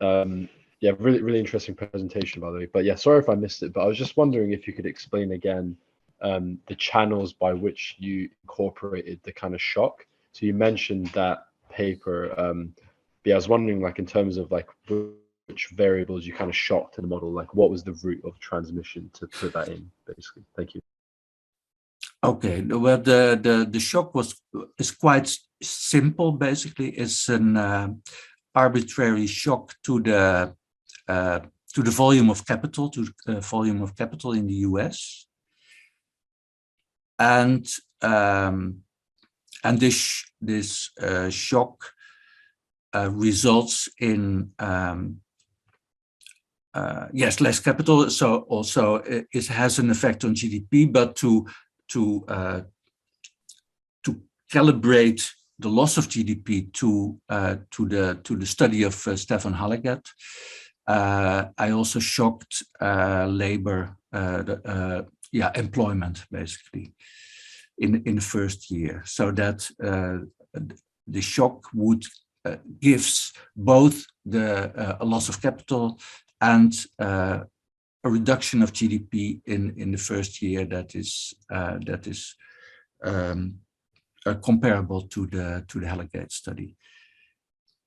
Yeah, really interesting presentation, by the way. But yeah, sorry if I missed it. But I was just wondering if you could explain again the channels by which you incorporated the kind of shock. So you mentioned that paper. Yeah, I was wondering, like, in terms of like which variables you kind of shocked to the model, like what was the route of transmission to put that in, basically. Thank you. Okay, well, the shock is quite simple. Basically, it's an arbitrary shock to the volume of capital, in the US, and this shock results in yes, less capital. So also it has an effect on GDP, but to calibrate the loss of GDP to the study of Stefan Hallegatt, I also shocked labor, employment, basically, in the first year, so that the shock would gives both a loss of capital and a reduction of GDP in the first year that is comparable to the Hallegatt study.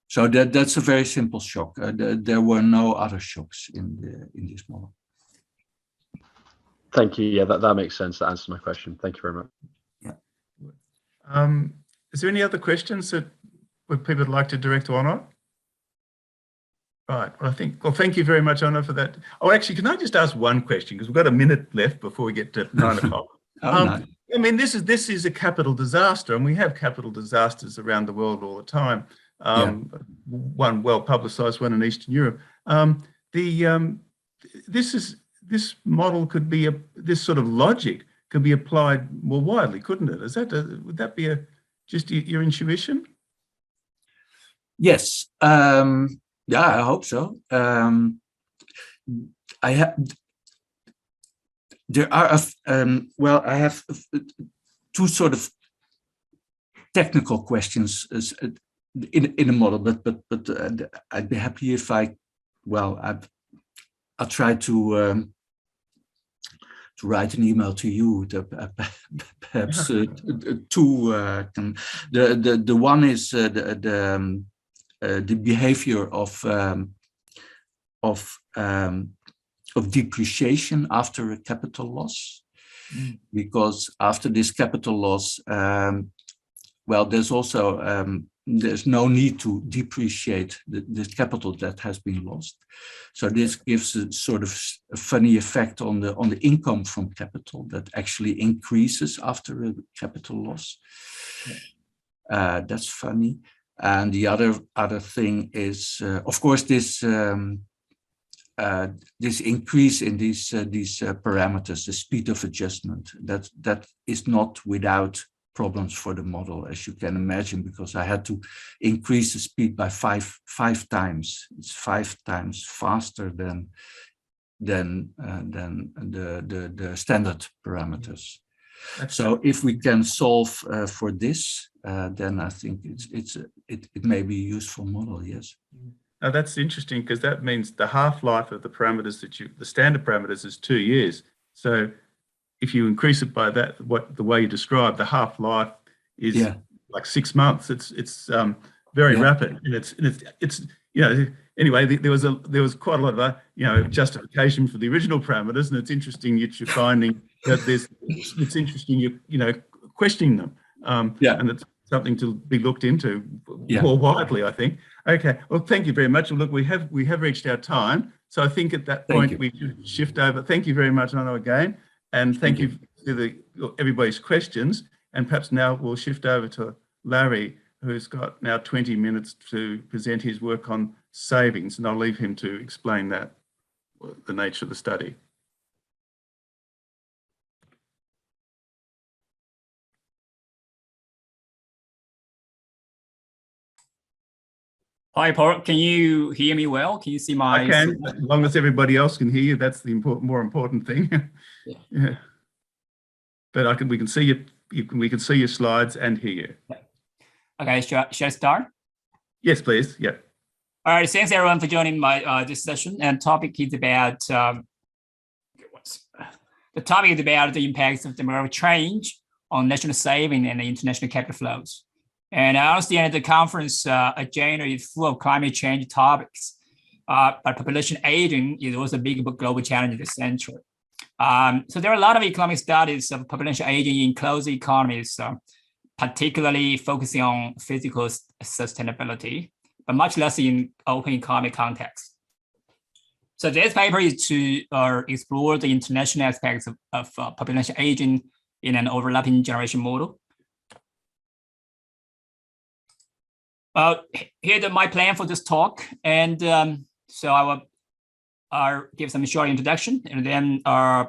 So that's a very simple shock. There were no other shocks in this model. Thank you. Yeah, that makes sense. That answers my question. Thank you very much. Yeah. Is there any other questions that people would like to direct to Onno? Right. Well, well, thank you very much, Onno, for that. Oh, actually, can I just ask one question? Because we've got a minute left before we get to 9 o'clock. No. I mean, this is a capital disaster, and we have capital disasters around the world all the time. One well publicized, one in Eastern Europe. This model could be this sort of logic could be applied more widely, couldn't it? Would that be just your intuition? Yes. Yeah, I hope so. I have. There are well, I have two sort of technical questions in the model, but I'd be happy if I'll try to write an email to you. Perhaps two. The one is the behavior of depreciation after a capital loss, because after this capital loss, well, there's also there's no need to depreciate the capital that has been lost. So this gives a sort of a funny effect on the income from capital that actually increases after a capital loss. That's funny. And the other thing is, of course, this increase in these parameters, the speed of adjustment, that is not without problems for the model, as you can imagine, because I had to increase the speed by five times. It's 5 times faster than the standard parameters. So if we can solve for this, then I think it may be a useful model. Yes. Now that's interesting, because that means the half-life of the parameters the standard parameters is 2 years. So if you increase it by that, the way you described, the half-life is like 6 months. It's very rapid, and it's anyway. There was quite a lot of justification for the original parameters, and it's interesting that you're finding that it's interesting you questioning them. And it's something to be looked into more widely, I think. Okay, well, thank you very much. Look, we have reached our time, so I think at that point we should shift over. Thank you very much, Onno, again, and thank you for everybody's questions. And perhaps now we'll shift over to Larry, who's got now 20 minutes to present his work on savings, and I'll leave him to explain that, the nature of the study. Hi, Paul. Can you hear me well? Can you see my? I can, as long as everybody else can hear you. That's the more important thing. Yeah. Yeah. But we can see you. We can see your slides and hear you. Okay, should I start? Yes, please. Yeah. All right. Thanks everyone for joining my this session. And topic is about the topic is about the impacts of demographic change on national saving and the international capital flows. And I understand the conference agenda is full of climate change topics, but population aging is also a big global challenge this century. So there are a lot of economic studies of population aging in closed economies, particularly focusing on physical sustainability, but much less in open economic context. So this paper is to explore the international aspects of population aging in an overlapping generation model. Here's my plan for this talk, and so I will give some short introduction, and then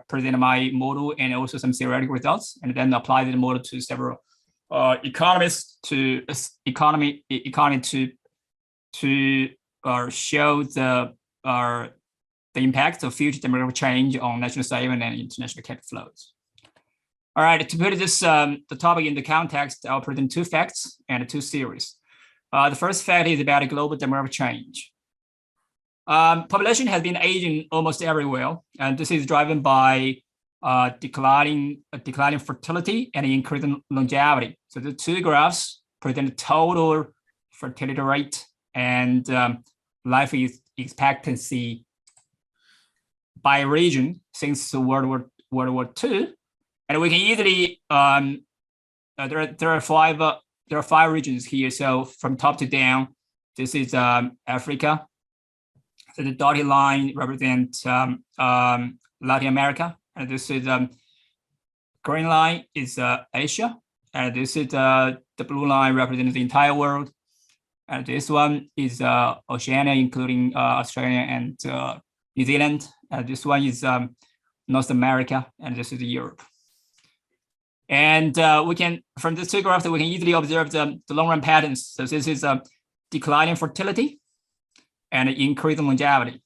present my model and also some theoretical results, and then apply the model to several economists to show the impact of future demographic change on national saving and international capital flows. All right, to put this the topic in the context, I'll present two facts and two theories. The first fact is about global demographic change. Population has been aging almost everywhere, and this is driven by declining fertility and increasing longevity. So the two graphs present total fertility rate and life expectancy by region since World War II, and we can easily there are five regions here. So from top to down, this is Africa. So the dotted line represents Latin America, and this is green line is Asia, and this is the blue line represents the entire world, and this one is Oceania, including Australia and New Zealand, and this one is North America, and this is Europe. And we can, from these two graphs, we can easily observe the long-run patterns. So this is declining fertility and increasing longevity.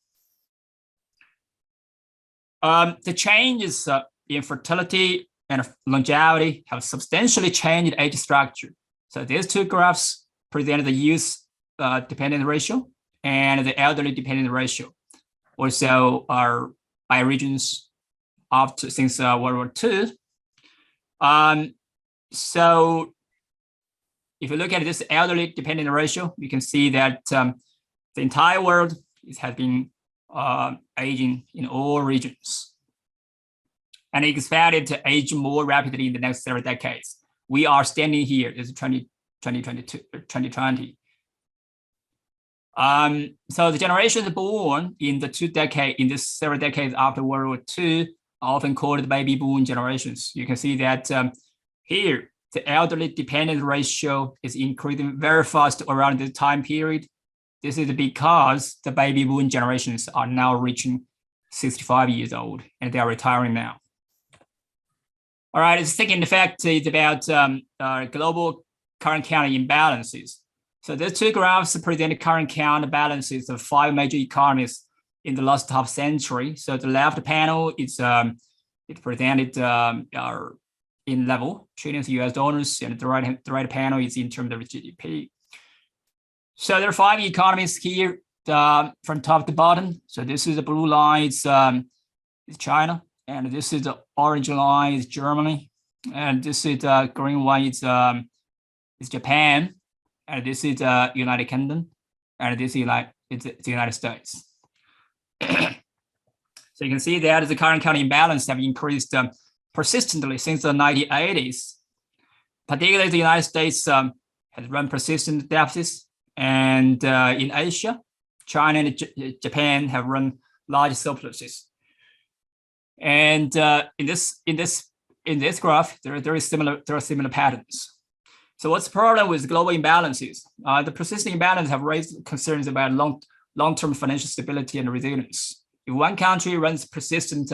The changes in fertility and longevity have substantially changed age structure. So these two graphs present the youth dependent ratio and the elderly dependent ratio. Also are by regions since World War II. So if you look at this elderly dependent ratio, you can see that the entire world has been aging in all regions, and expected to age more rapidly in the next several decades. We are standing here as 2020. So the generations born in this several decades after World War II are often called the baby boom generations. You can see that here, the elderly dependent ratio is increasing very fast around this time period. This is because the baby boom generations are now reaching 65 years old and they are retiring now. All right, the second fact is about global current account imbalances. So the two graphs present current account balances of 5 major economies in the last half century. So the left panel is it presented in level trillions US dollars, and the right panel is in terms of GDP. So there are 5 economies here from top to bottom. So this is the blue line, it's China, and this is the orange line is Germany, and this is the green one is Japan, and this is United Kingdom, and this is the United States. So you can see that the current account imbalance have increased persistently since the 1980s. Particularly the United States has run persistent deficits, and in Asia, China and Japan have run large surpluses. And in this graph, there are similar patterns. So what's the problem with global imbalances? The persistent imbalance have raised concerns about long-term financial stability and resilience. If one country runs persistent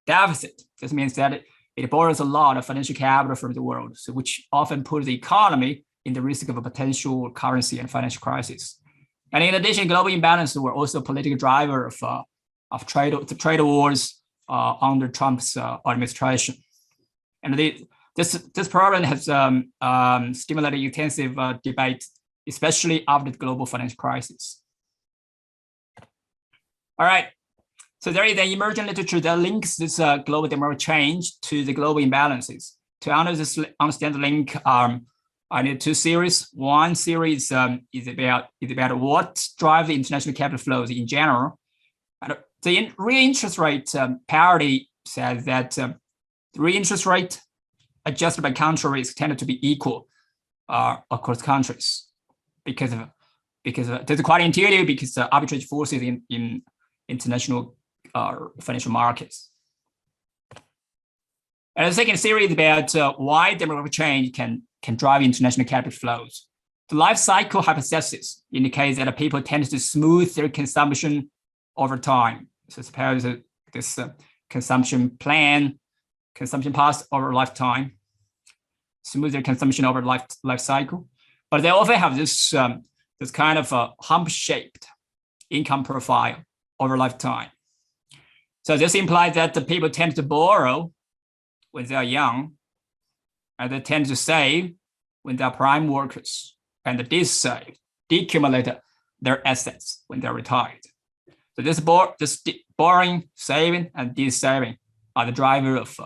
deficit, this means that it borrows a lot of financial capital from the world, so which often puts the economy in the risk of a potential currency and financial crisis. And in addition, global imbalances were also a political driver of trade wars under Trump's administration. And this problem has stimulated intensive debate, especially after the global financial crisis. All right, so there is an emerging literature that links this global demographic change to the global imbalances. To understand the link, I need two series. One series is about what drives the international capital flows in general. And the real interest rate parity says that the real interest rate adjusted by country risk tended to be equal across countries because there's quite intuitive because the arbitrage forces in international financial markets. And the second series is about why demographic change can drive international capital flows. The life cycle hypothesis indicates that people tend to smooth their consumption over time. So suppose this consumption path over lifetime, smooth their consumption over life cycle. But they often have this kind of a hump-shaped income profile over lifetime. So this implies that the people tend to borrow when they are young, and they tend to save when they are prime workers, and decumulate their assets when they're retired. So this borrowing, saving, and de-saving are the driver of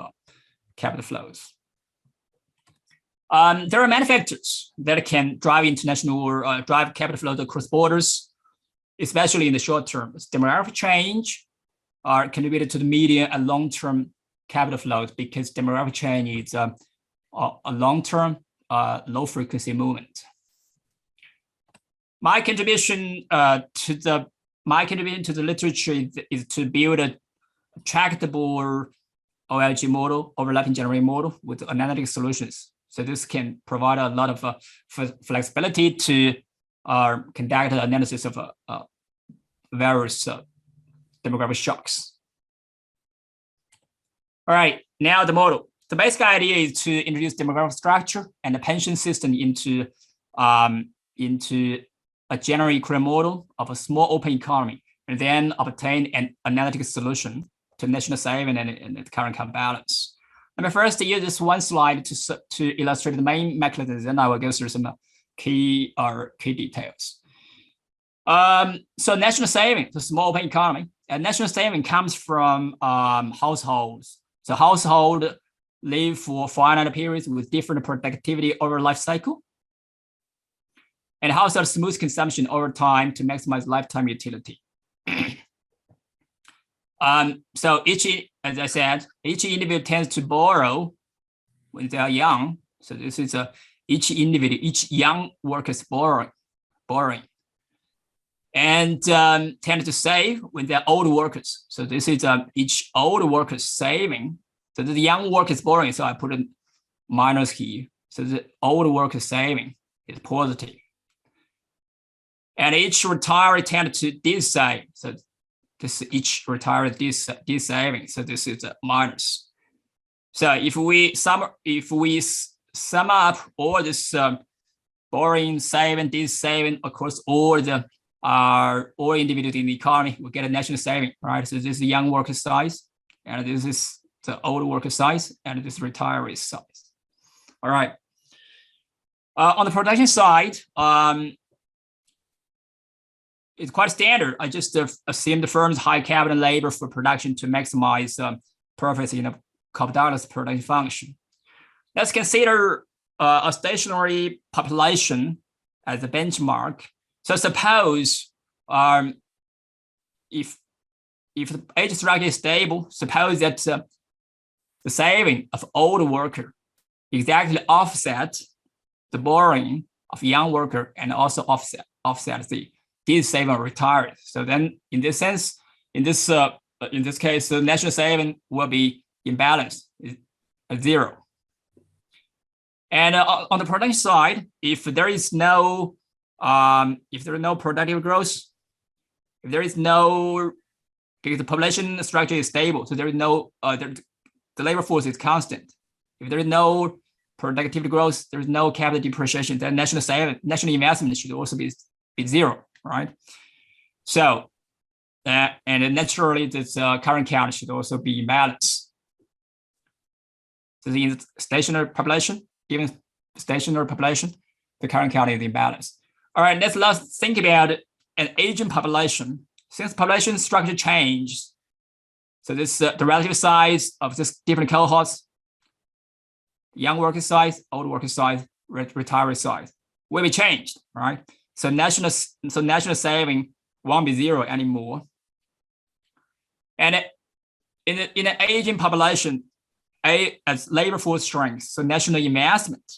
capital flows. There are many factors that can drive international or drive capital flows across borders, especially in the short term. Demographic change are contributed to the medium and long-term capital flows because demographic change is a long-term, low-frequency movement. My contribution to the literature is to build a tractable OLG model, overlapping generating model with analytic solutions. So this can provide a lot of flexibility to conduct an analysis of various demographic shocks. All right, now the model. The basic idea is to introduce demographic structure and the pension system into a general equilibrium model of a small open economy, and then obtain an analytic solution to national saving and the current account balance. Let me first use this one slide to illustrate the main mechanisms, and I will go through some key details. So national saving, the small open economy, and national saving comes from households. So household live for finite periods with different productivity over life cycle. And household smooth consumption over time to maximize lifetime utility. So as I said, each individual tends to borrow when they are young. So this is each young worker is borrowing. And tend to save when they're old workers. So this is each old worker saving. So the young worker is borrowing, so I put a minus here. So the old worker saving is positive. And each retiree tend to de-save. So this each retiree de-saving. So this is a minus. So if we sum up all this borrowing, saving, de-saving across all the all individuals in the economy, we get a national saving, right? So this is the young worker size, and this is the old worker size, and this retiree size. All right. On the production side, it's quite standard. I just assume the firm's high capital and labor for production to maximize profits in a capitalist production function. Let's consider a stationary population as a benchmark. So suppose if the age structure is stable, suppose that the saving of old worker exactly offset the borrowing of young worker and also offset the de-saving of retirees. So then in this sense, in this case, the national saving will be imbalanced, at zero. And on the production side, if there is no productive growth, if there is no, because the population structure is stable, so there is no, the labor force is constant. If there is no productivity growth, there is no capital depreciation, then national investment should also be zero. right? So, and naturally, this current count should also be in balance. So in the stationary population, given stationary population, the current count is in balance. All right, let's think about an aging population. Since population structure changes, so this the relative size of this different cohorts, young worker size, old worker size, retiree size will be changed, right? So national saving won't be zero anymore. And in an aging population, as labor force strength, so national investment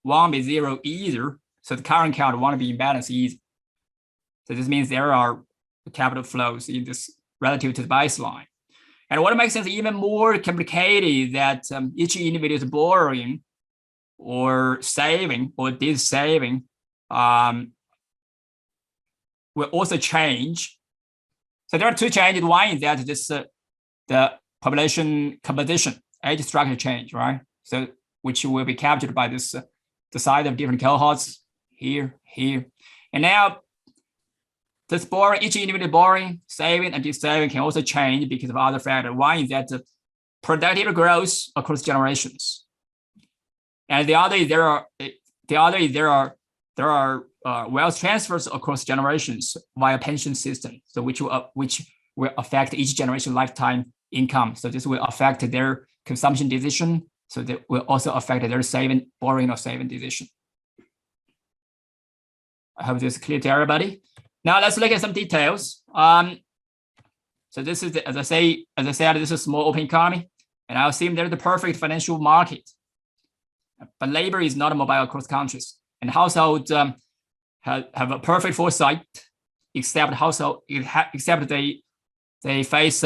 won't be zero either. So the current count won't be in balance either. So this means there are capital flows in this relative to the baseline. And what makes it even more complicated that each individual's borrowing or saving or this saving will also change. So there are two changes. One is that this the population composition, age structure change, right? So which will be captured by this the size of different cohorts here, and now this borrowing, each individual borrowing, saving, and this saving can also change because of other factors. One is that the productive growth across generations, and the other is there are wealth transfers across generations via pension system, so which will affect each generation lifetime income. So this will affect their consumption decision. So that will also affect their saving, borrowing, or saving decision. I hope this is clear to everybody. Now let's look at some details. So this is, as I said, this is a small open economy, and I assume there's the perfect financial market. But labor is not mobile across countries, and households have a perfect foresight, except they face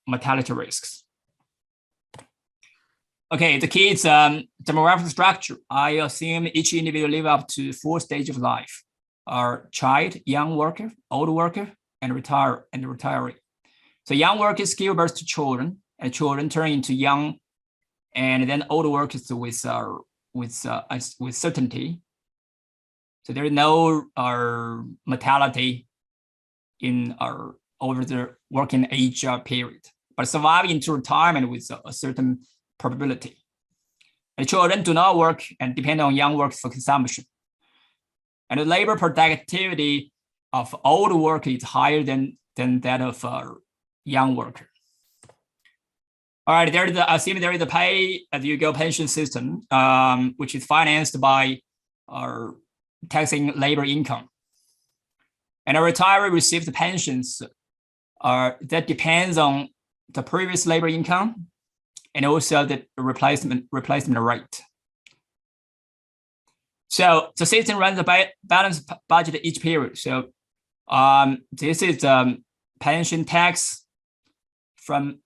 mortality risks. Okay, the key is demographic structure. I assume each individual live up to 4 stages of life: are child, young worker, old worker, and retiree. So young workers give birth to children, and children turn into young, and then old workers with certainty. So there is no mortality in over the working age period, but survive into retirement with a certain probability. And children do not work and depend on young work for consumption. And the labor productivity of old worker is higher than that of young worker. All right, assuming there is a pay-as-you-go pension system, which is financed by taxing labor income. And a retiree receives the pensions that depends on the previous labor income and also the replacement rate. So the system runs a balanced budget each period. So this is pension tax from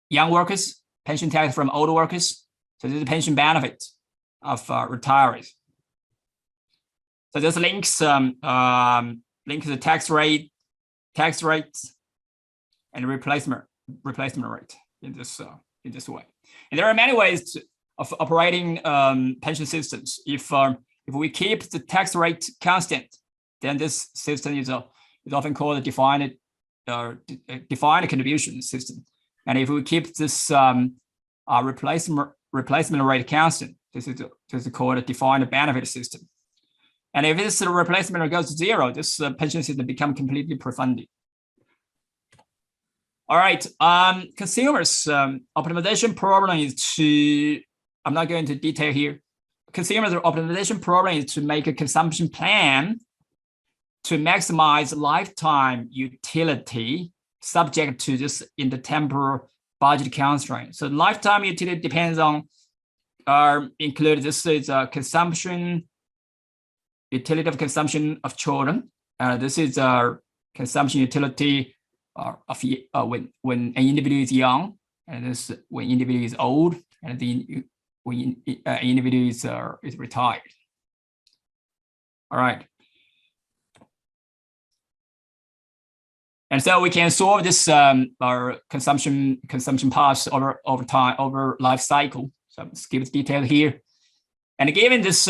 young workers, pension tax from old workers. So this is pension benefit of retirees. So this links the tax rates and replacement rate in this way. And there are many ways of operating pension systems. If we keep the tax rate constant, then this system is often called a defined contribution system. And if we keep this replacement rate constant, this is called a defined benefit system. And if this replacement rate goes to zero, this pension system becomes completely pre-funded. All right, consumers' optimization problem is to, I'm not going into detail here. Consumers' optimization problem is to make a consumption plan to maximize lifetime utility subject to this intertemporal budget constraint. So lifetime utility depends on, include this is utility of consumption of children. This is consumption utility of when an individual is young, and this when individual is old, and when an individual is retired. All right. And so we can solve this our consumption paths over time, over life cycle. So skip the detail here. And given this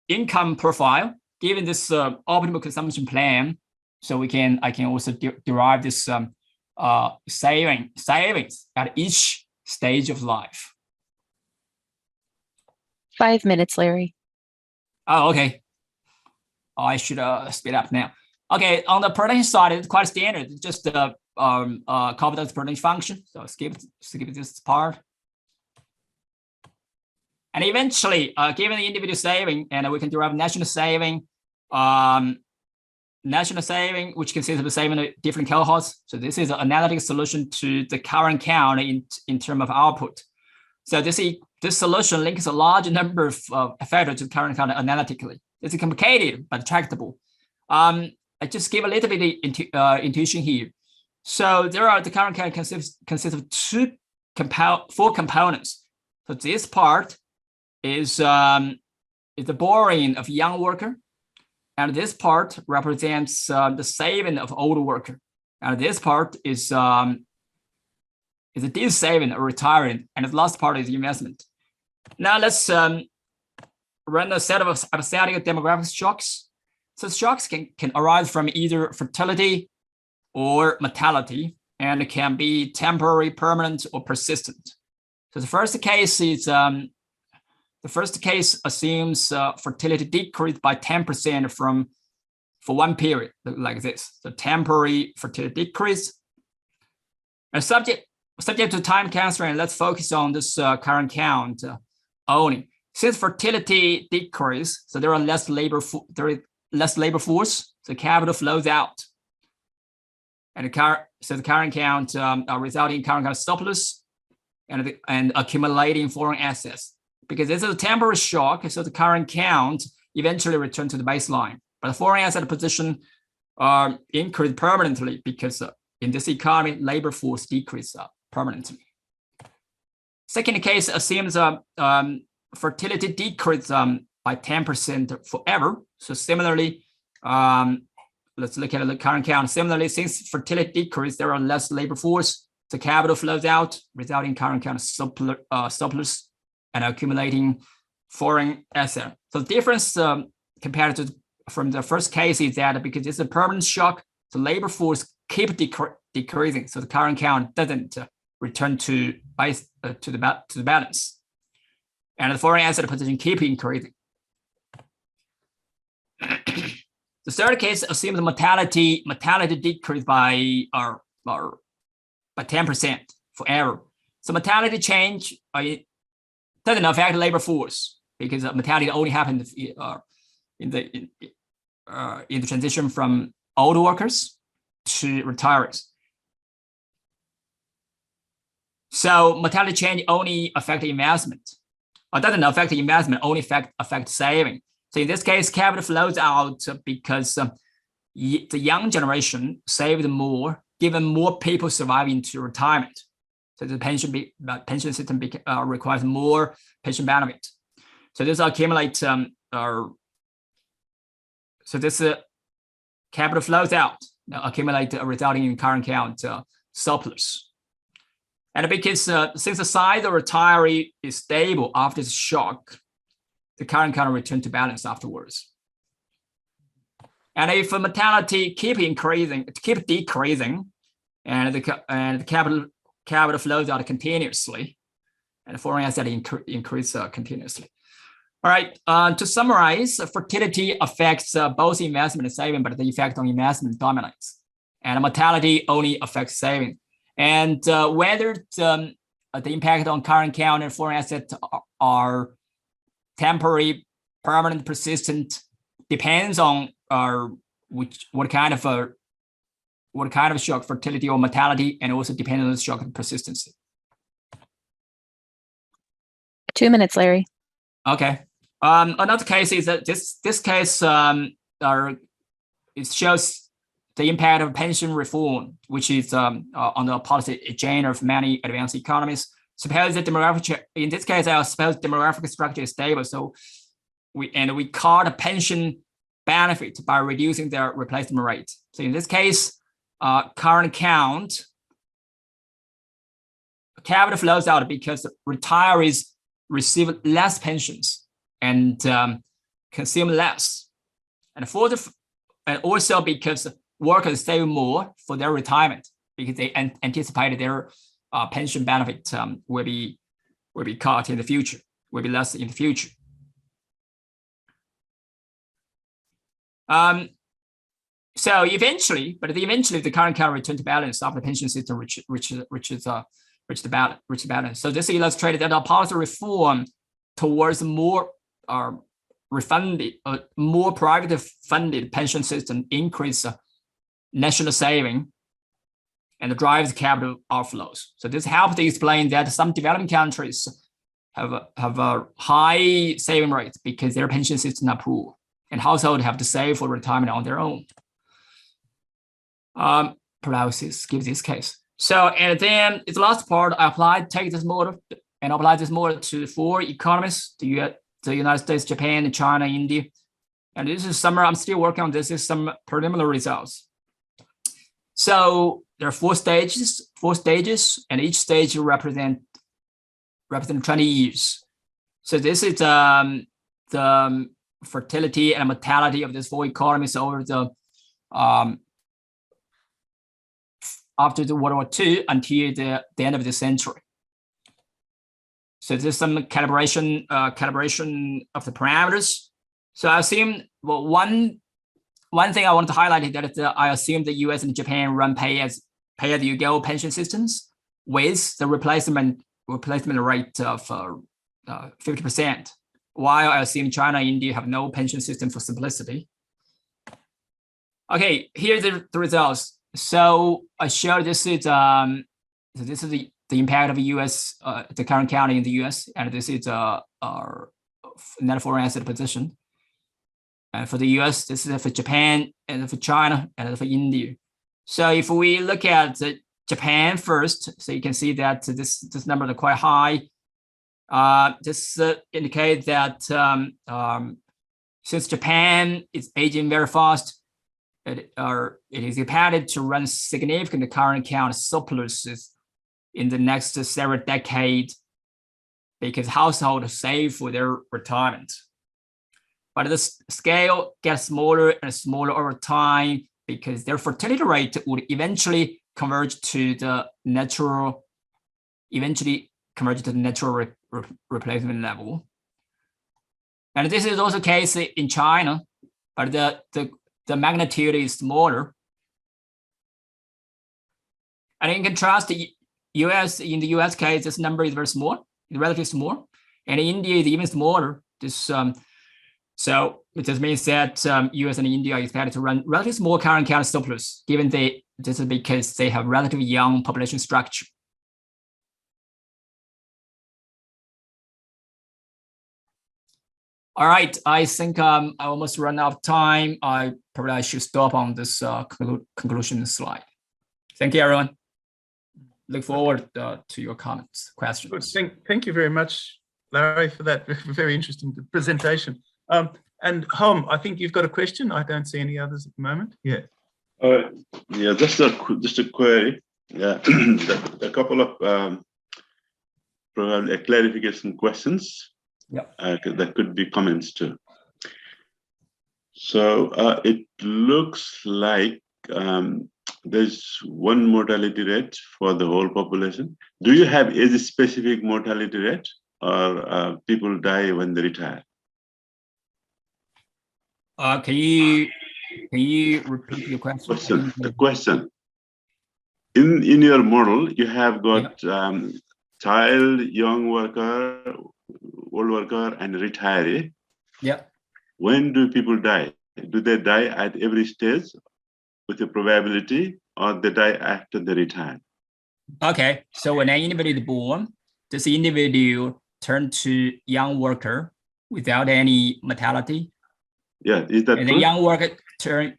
income profile, given this optimal consumption plan, so I can also derive this savings at each stage of life. 5 minutes, Larry. Oh, okay. I should speed up now. Okay, on the production side, it's quite standard. It's just confidence production function. So skip this part. And eventually, given the individual saving, and we can derive national saving, which consists of the saving of different cohorts. So this is an analytic solution to the current count in terms of output. So this solution links a large number of factors to the current count analytically. It's complicated but tractable. I just give a little bit of intuition here. So the current count consists of 4 components. So this part is the borrowing of young worker, and this part represents the saving of old worker, and this part is a saving or retiring, and the last part is investment. Now let's run a set of apathetic demographic shocks. So shocks can arise from either fertility or mortality, and it can be temporary, permanent, or persistent. So the first case assumes fertility decreased by 10% for one period, like this. So temporary fertility decrease. And subject to time constraint, let's focus on this current count only. Since fertility decrease, so there is less labor force, so capital flows out. And the current count resulting in current count surplus and accumulating foreign assets. Because this is a temporary shock, so the current count eventually returns to the baseline. But the foreign asset position increased permanently because in this economy, labor force decreased permanently. Second case assumes fertility decreased by 10% forever. So similarly, let's look at the current count. Similarly, since fertility decreased, there are less labor force, so capital flows out, resulting in current count surplus and accumulating foreign asset. So the difference compared to from the first case is that because it's a permanent shock, the labor force keep decreasing, so the current count doesn't return to the balance, and the foreign asset position keep increasing. The third case assumes mortality decreased by 10% forever. So mortality change doesn't affect labor force because mortality only happens in the transition from old workers to retirees. So mortality change only affects investment. Or doesn't affect the investment, only affect saving. So in this case, capital flows out because the young generation saved more, given more people surviving to retirement. So the pension system requires more pension benefit. So this accumulates, so this capital flows out, accumulate, resulting in current count surplus. And because since the size of retiree is stable after the shock, the current count return to balance afterwards. And if mortality keep decreasing, and the capital flows out continuously, and the foreign asset increase continuously. All right. To summarize, fertility affects both investment and saving, but the effect on investment dominates, and mortality only affects saving. And whether the impact on current count and foreign assets are temporary, permanent, persistent, depends on what kind of shock, fertility or mortality, and also depends on the shock and persistency. 2 minutes, Larry. Okay. Another case is that this case it shows the impact of pension reform, which is on the policy agenda of many advanced economies. Suppose the demographic, in this case, I suppose demographic structure is stable. So we cut the pension benefit by reducing their replacement rate. So in this case, current count, capital flows out because retirees receive less pensions and consume less. and also because workers save more for their retirement because they anticipated their pension benefit will be cut in the future, will be less in the future. So eventually the current account returned to balance after the pension system reached the balance. So this illustrated that our policy reform towards more more private funded pension system increase national saving and drives capital outflows. So this helped to explain that some developing countries have a high saving rate because their pension system are poor, and households have to save for retirement on their own. Paralysis gives this case. So, and then its last part, take this model and apply this model to 4 economies: the United States, Japan, China, India. And this is I'm still working on this. Is some preliminary results. So there are 4 stages, and each stage represent 20 years. So this is the fertility and mortality of these 4 economies over the after the World War II until the end of the century. So there's some calibration of the parameters. So I assume, well, one thing I want to highlight is that I assume the US and Japan run pay-as-you-go pension systems with the replacement rate of 50%, while I assume China and India have no pension system for simplicity. Okay, here's the results. So I showed this is the impact of the U.S. The current county in the U.S. and this is our net foreign asset position. And for the U.S., this is for Japan and for China and for India. So if we look at Japan first, so you can see that this number is quite high. This indicates that since Japan is aging very fast, it is expected to run significant current account surpluses in the next several decades because households save for their retirement. But the scale gets smaller and smaller over time because their fertility rate would eventually converge to the natural replacement level. And this is also the case in China, but the magnitude is smaller. And in contrast, in the US case, this number is very small, relatively small. And in India is even smaller. So it just means that US and India are expected to run relatively small current account surplus, given this is because they have relatively young population structure. All right, I think I almost run out of time. I should stop on this conclusion slide. Thank you, everyone. Look forward to your comments, questions. Thank you very much, Larry, for that very interesting presentation. And Hom, I think you've got a question. I don't see any others at the moment. Yeah. Yeah, just a query. Yeah, a couple of probably clarification questions. Yeah. That could be comments too. So it looks like there's one mortality rate for the whole population. Do you have age-specific mortality rate, or people die when they retire? Can you repeat your question? The question. In your model, you have got child, young worker, old worker, and retiree. Yeah. When do people die? Do they die at every stage with a probability, or they die after they retire? Okay, so when an individual is born, this individual turn to young worker without any mortality. Yeah, is that and true? the young worker turn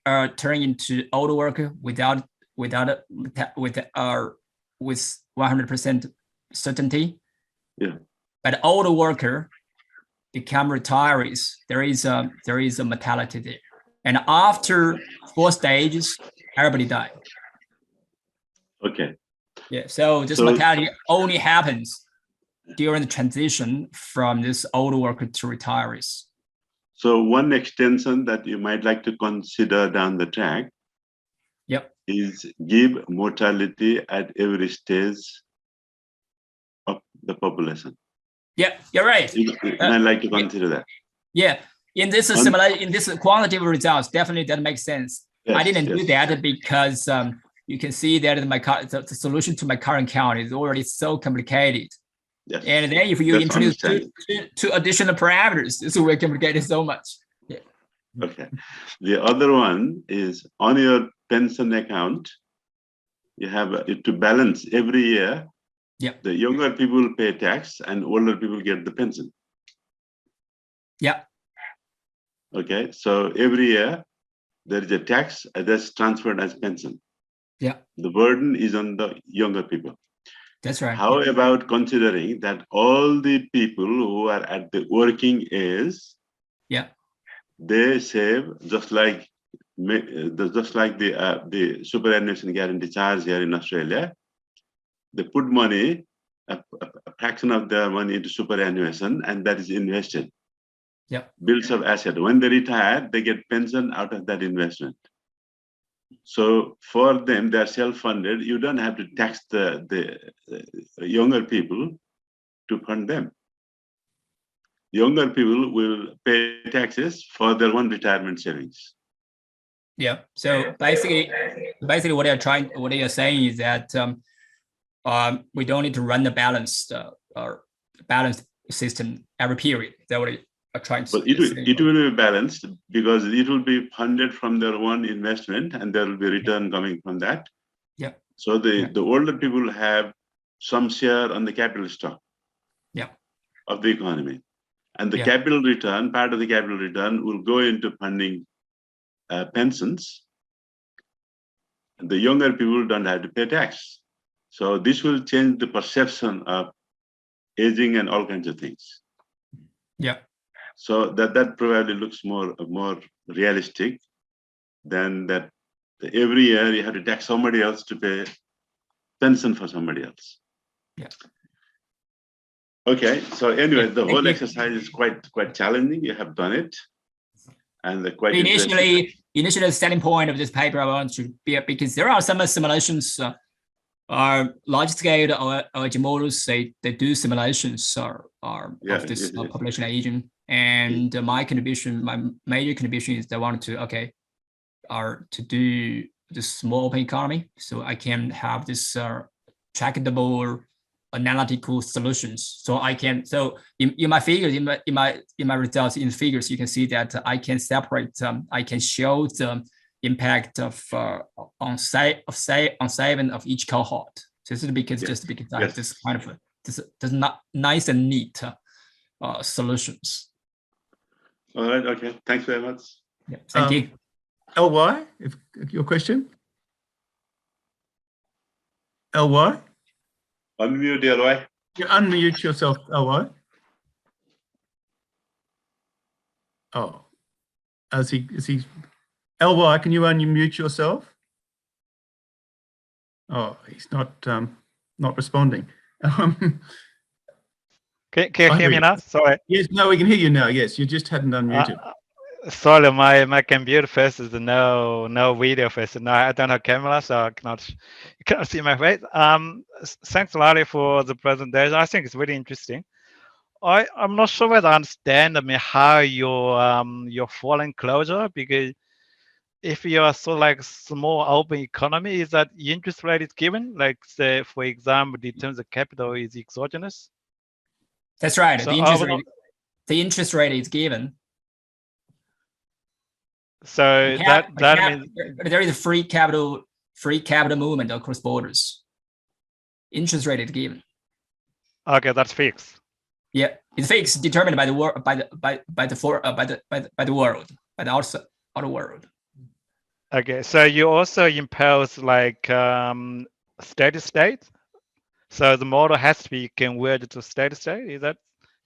into old worker with 100% certainty. Yeah. But older worker become retirees. There is a mortality there, and after 4 stages, everybody die. Okay. Yeah. So this mortality only happens during the transition from this old worker to retirees. So one extension that you might like to consider down the track is give mortality at every stage of the population. Yeah, you're right. I'd like to consider that. Yeah, in this in this quantitative results, definitely that makes sense. Yes, I didn't do that because you can see that the solution to my current count is already so complicated. Yes. And then if you introduce two additional parameters, this will complicate it so much. Yeah. Okay. The other one is on your pension account, you have to balance every year. Yeah. The younger people pay tax and older people get the pension. Yeah. Okay. So every year there is a tax that's transferred as pension. Yeah. The burden is on the younger people. That's right. How about considering that all the people who are at the working age, they save just like the superannuation guarantee charge here in Australia. They put money, a fraction of their money into superannuation, and that is invested. Yeah. Builds up asset. When they retire, they get pension out of that investment. So for them, they're self-funded. You don't have to tax the younger people to fund them. Younger people will pay taxes for their own retirement savings. Yeah. So basically, what you're saying is that we don't need to run the balanced system every period. Is that what you're trying to say? But it will be balanced because it will be funded from their own investment, and there will be return coming from that. Yeah. So the older people have some share on the capital stock. Of the economy, and the capital return, part of the capital return will go into funding pensions. And the younger people don't have to pay tax. So this will change the perception of aging and all kinds of things. Yeah. So that probably looks more realistic than that every year you have to tax somebody else to pay pension for somebody else. Yeah. Okay, so anyway, the whole exercise is quite challenging. You have done it, and quite initially the starting point of this paper I want to be because there are some simulations, large scale or models. They do simulations of this population aging, and my major contribution is they want to to do this small open economy, so I can have this trackable analytical solutions. So I can in my figures, in my results in figures, you can see that I can separate. I can show the impact of on saving of each cohort. So this is because I have this kind of this not nice and neat solutions. All right. Okay. Thanks very much. Yeah. Thank you. LY, if your question. LY. Unmute, LY. You unmute yourself, LY. Oh, is he? LY, can you unmute yourself? Oh, he's not responding. Can you hear me now? Sorry. Yes, no, we can hear you now. Yes, you just hadn't unmuted. Sorry, my computer first is no video first. No, I don't have camera, so I cannot see my face. Thanks, Larry, for the presentation. I think it's really interesting. I'm not sure whether I understand how your foreign closure, because if you are so like small open economy, is that interest rate is given? Like say, for example, in terms of capital is exogenous. That's right. So the interest rate is given. So that means there is a free capital movement across borders. Interest rate is given. Okay, that's fixed. Yeah, it's fixed, determined by the world, by the outer world. Okay, so you also impose like steady state. So the model has to be converted to steady state. Is that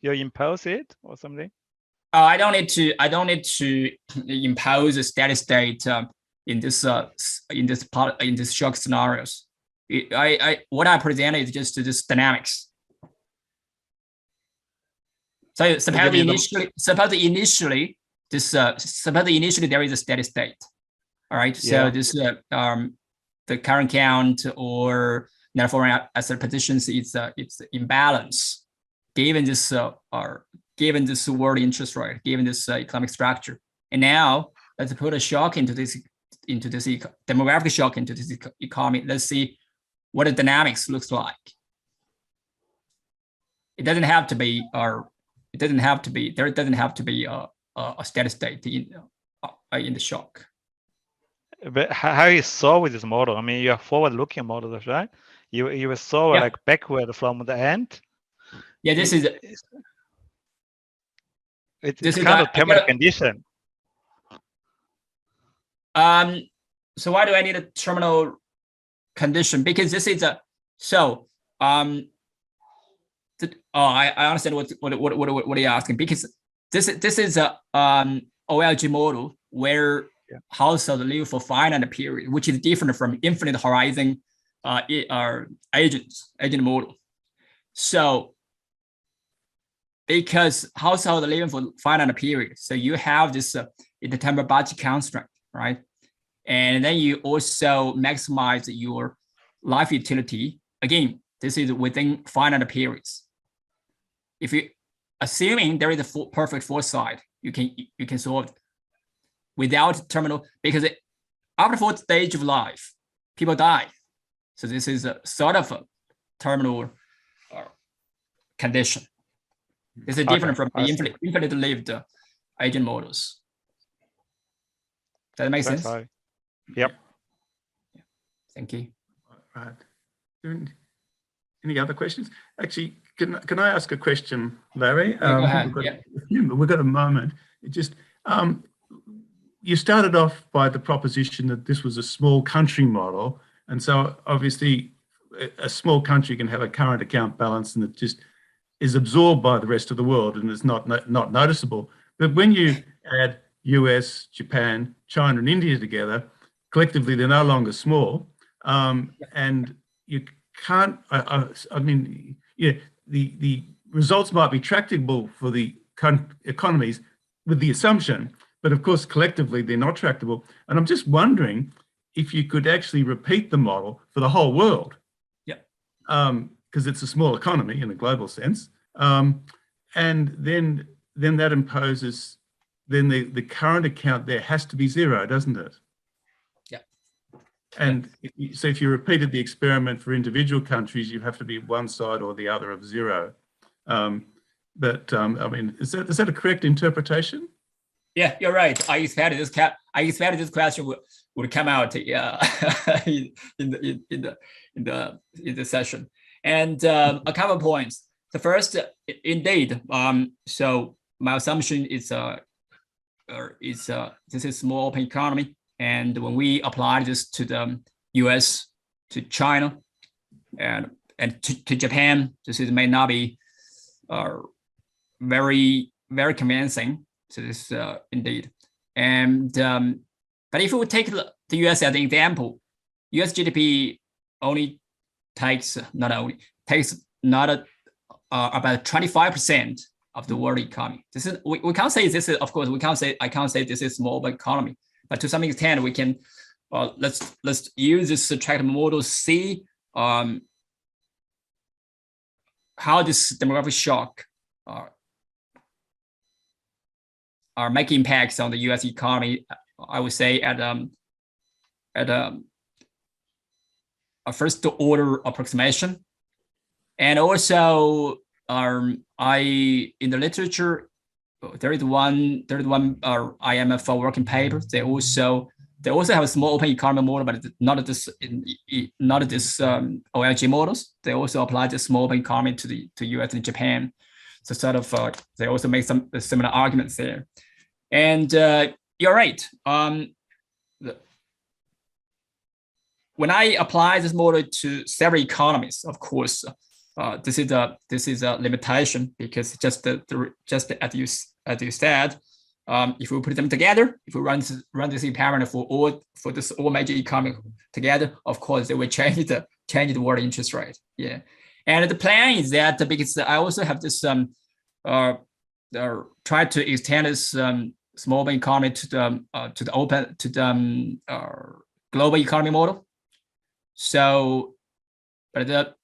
you impose it or something? I don't need to impose a steady state in this shock scenarios. What I present is just this dynamics. So suppose initially suppose initially there is a steady state. All right. So Yeah. this the current count or net foreign asset positions it's imbalance given this given this world interest rate, given this economic structure. And now let's put a shock into this demographic shock into this economy. Let's see what the dynamics looks like. It doesn't have to be there doesn't have to be a steady state in the shock. But how you saw with this model? I mean, you're forward-looking models, right? You saw like backward from the end. Yeah, this is it's kind of permanent condition. So why do I need a terminal condition? Because this is I understand what you're asking, because this is a OLG model where households live for finite period, which is different from infinite horizon agent model. So because households living for finite period, so you have this intertemporal budget constraint, right? And then you also maximize your life utility. Again, this is within finite periods. If you assuming there is a perfect foresight, you can solve it without terminal, because after fourth stage of life, people die. So this is a sort of a terminal condition. This is different from the infinite lived agent models. Does that make sense? Right. Yep. Yeah. Thank you. Right. Any other questions? Actually, can I ask a question, Larry? Go ahead. We've got a moment. It just you started off by the proposition that this was a small country model, and so obviously a small country can have a current account balance and it just is absorbed by the rest of the world and is not noticeable. But when you add US, Japan, China, and India together, collectively they're no longer small, and you can't. I mean, yeah, the results might be tractable for the economies with the assumption, but of course collectively they're not tractable. And I'm just wondering if you could actually repeat the model for the whole world. Yeah. Because it's a small economy in a global sense, and then that imposes then the current account there has to be zero, doesn't it? Yeah. And so if you repeated the experiment for individual countries, you have to be one side or the other of zero. I mean, is that a correct interpretation? Yeah, you're right. I expected this question would come out in the session. And a couple of points. The first, indeed. So my assumption is this is small open economy, and when we apply this to the U.S., to China, and to Japan, this may not be very convincing. So this indeed, and but if we take the U.S. as an example, U.S. GDP only takes about 25% of the world economy. This is we can't say this is, of course, I can't say this is small economy, but to some extent we can let's use this attractive model, see how this demographic shock are making impacts on the U.S. economy. I would say at a first order approximation, and also in the literature there is one IMF working paper. They also have a small open economy model, but not this OLG models. They also apply the small open economy to US and Japan. So sort of they also make some similar arguments there. And you're right. When I apply this model to several economies, of course, this is a limitation, because just as you said, if we put them together, if we run this experiment for all major economies together, of course they will change the world interest rate. Yeah, and the plan is that, because I also have this try to extend this small economy to the global economy model. So, but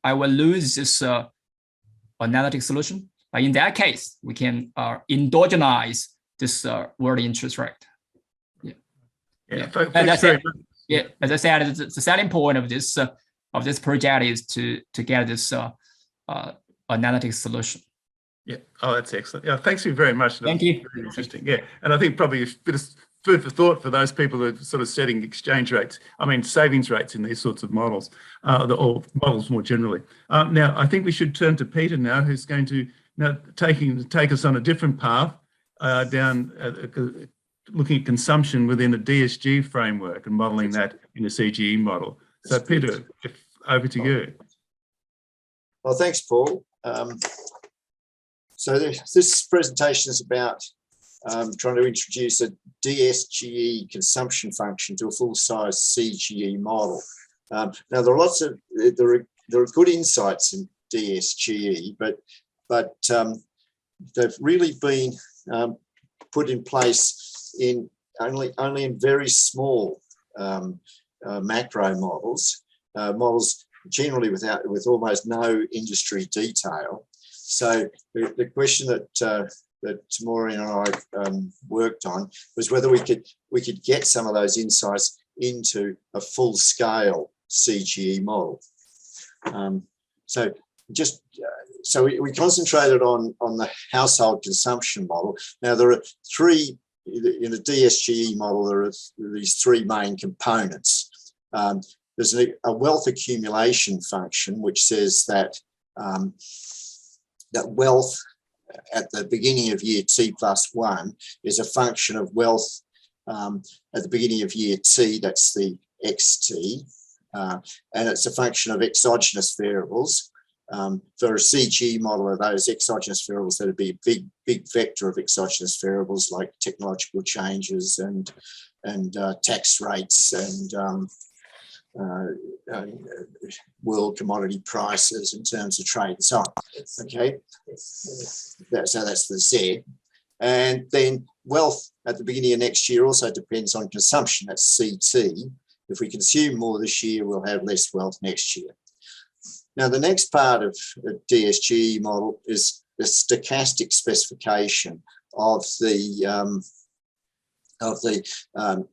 I will lose this analytic solution. But in that case, we can endogenize this world interest rate. Yeah, as I said, the selling point of this project is to get this analytic solution. Yeah. Oh, that's excellent. Yeah. Thanks you very much. Thank you. Very interesting. Yeah. And I think probably a bit of food for thought for those people who are sort of setting exchange rates, savings rates in these sorts of models, or models more generally. Now, I think we should turn to Peter now, who's going to now take us on a different path down looking at consumption within a DSG framework and modelling that in a CGE model. So Peter, over to you. Well, thanks, Paul. So this presentation is about trying to introduce a DSGE consumption function to a full-size CGE model. Now there are there are good insights in DSGE, but they've really been put in place in only in very small macro models, models generally with almost no industry detail. So the question that Maureen and I worked on was whether we could get some of those insights into a full-scale CGE model. So we concentrated on the household consumption model. Now there are three in the DSGE model. There are these three main components. There's a wealth accumulation function which says that that wealth at the beginning of year T+1 is a function of wealth at the beginning of year T, that's the XT, and it's a function of exogenous variables. For a CGE model of those exogenous variables, that'd be a big vector of exogenous variables like technological changes and tax rates and world commodity prices in terms of trade and so on. Okay, so that's the Z. And then wealth at the beginning of next year also depends on consumption, that's CT. If we consume more this year, we'll have less wealth next year. Now, the next part of the DSGE model is the stochastic specification of the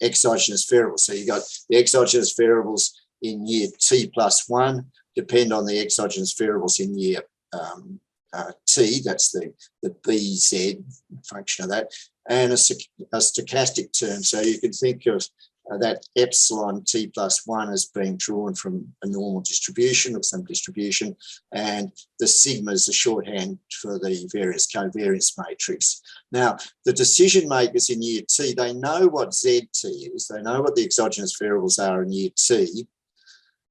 exogenous variables. So you got the exogenous variables in year T+1 depend on the exogenous variables in year T, that's the BZ function of that, and a stochastic term. So you can think of that epsilon T+1 as being drawn from a normal distribution or some distribution, and the sigma is the shorthand for the various covariance matrix. Now, the decision makers in year T, they know what ZT is, they know what the exogenous variables are in year T,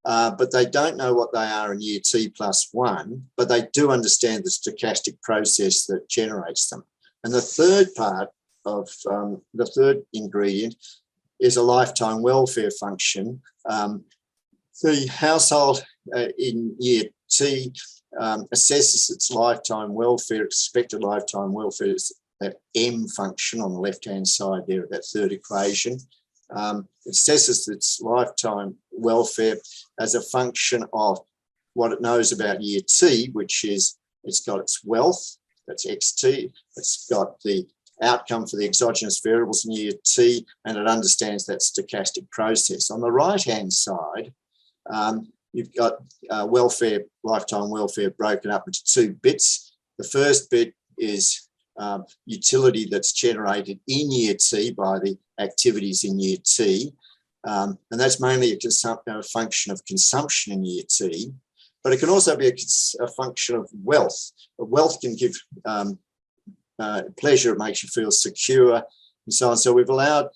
but they don't know what they are in year T+1, but they do understand the stochastic process that generates them. And the third part of the third ingredient is a lifetime welfare function. The household in year T assesses its lifetime welfare, expected lifetime welfare is that M function on the left-hand side there of that third equation. It assesses its lifetime welfare as a function of what it knows about year T, which is it's got its wealth, that's XT, it's got the outcome for the exogenous variables in year T, and it understands that stochastic process. On the right-hand side, you've got welfare, lifetime welfare broken up into two bits. The first bit is utility that's generated in year T by the activities in year T, and that's mainly a function of consumption in year T, but it can also be a function of wealth. Wealth can give pleasure, it makes you feel secure, and so on. So we've allowed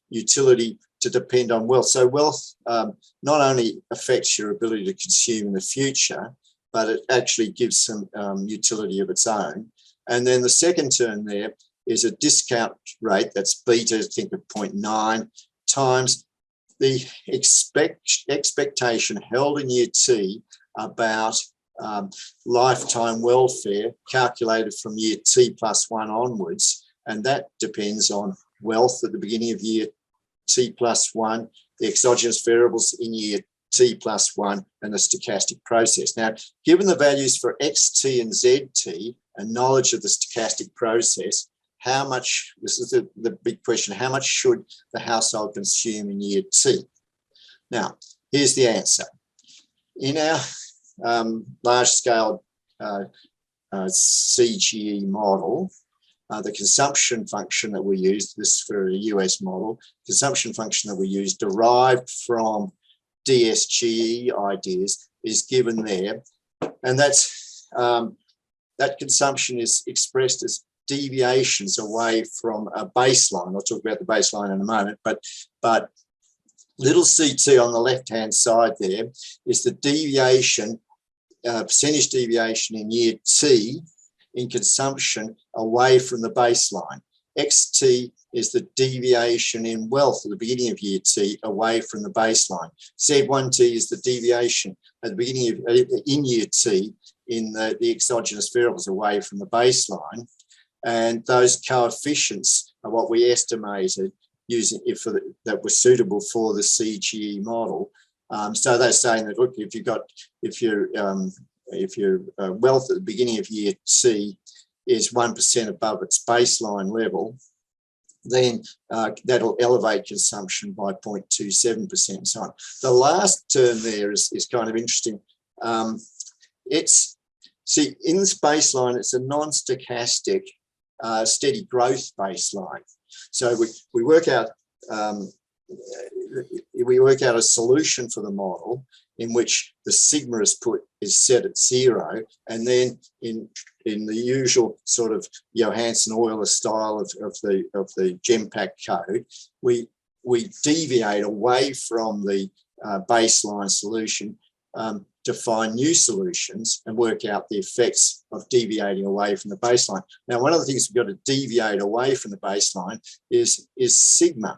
utility to depend on wealth. So wealth not only affects your ability to consume in the future, but it actually gives some utility of its own. And then the second term there is a discount rate, that's beta, think of 0.9, times the expectation held in year T about lifetime welfare calculated from year T+1 onwards and that depends on wealth at the beginning of year T+1, the exogenous variables in year T+1, and the stochastic process. Now, given the values for XT and ZT and knowledge of the stochastic process, how much, this is the big question, how much should the household consume in year T? Now, here's the answer. In our large-scale CGE model, the consumption function that we use, this for a US model, consumption function that we use derived from DSGE ideas is given there. And that's that consumption is expressed as deviations away from a baseline. I'll talk about the baseline in a moment, but little CT on the left-hand side there is the deviation, percentage deviation in year T in consumption away from the baseline. XT is the deviation in wealth at the beginning of year T away from the baseline. Z1T is the deviation at the beginning of in year T in the exogenous variables away from the baseline. And those coefficients are what we estimated using it for that were suitable for the CGE model. So they're saying that, look, if your wealth at the beginning of year T is 1% above its baseline level, then that'll elevate consumption by 0.27% and so on. The last term there is kind of interesting. See, in this baseline, it's a non-stochastic steady growth baseline. So we work out a solution for the model in which the sigma is set at 0, and then in the usual sort of Johansen-Euler style of the GEMPAC code, we deviate away from the baseline solution to find new solutions and work out the effects of deviating away from the baseline. Now, one of the things we've got to deviate away from the baseline is sigma,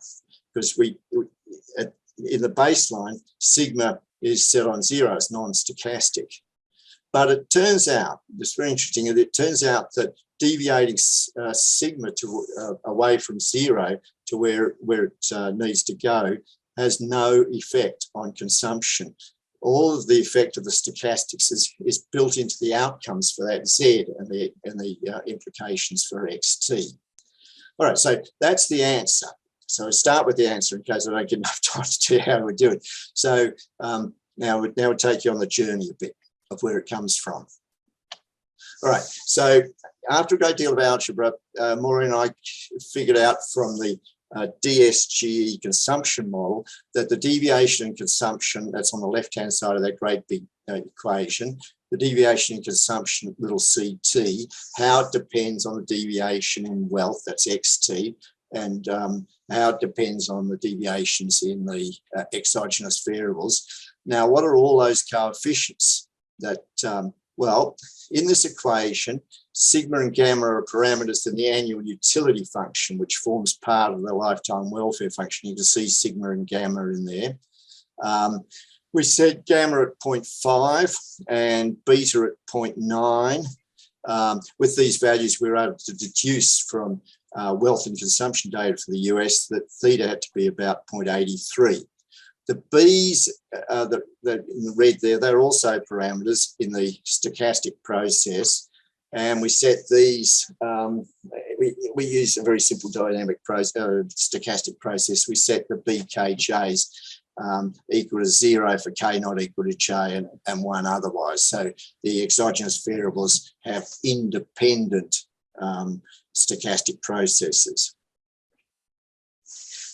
because in the baseline, sigma is set on 0, it's non-stochastic. But it turns out, it's very interesting, it turns out that deviating sigma away from 0 to where it needs to go has no effect on consumption. All of the effect of the stochastics is built into the outcomes for that Z and the implications for XT. All right, so that's the answer. So I'll start with the answer in case I don't get enough time to tell you how we do it. So now we'll take you on the journey a bit of where it comes from. All right, so after a great deal of algebra, Maureen and I figured out from the DSGE consumption model that the deviation in consumption, that's on the left-hand side of that great big equation, the deviation in consumption, little ct, how it depends on the deviation in wealth, that's xt, and how it depends on the deviations in the exogenous variables. Now, what are all those coefficients that, well, in this equation, sigma and gamma are parameters in the annual utility function, which forms part of the lifetime welfare function. You can see sigma and gamma in there. We set gamma at 0.5 and beta at 0.9. With these values, we were able to deduce from wealth and consumption data for the US that theta had to be about 0.83. The B's that in the red there, they're also parameters in the stochastic process. And we set these, we use a very simple dynamic stochastic process. We set the BKJs equal to 0 for K not equal to J and 1 otherwise. So the exogenous variables have independent stochastic processes.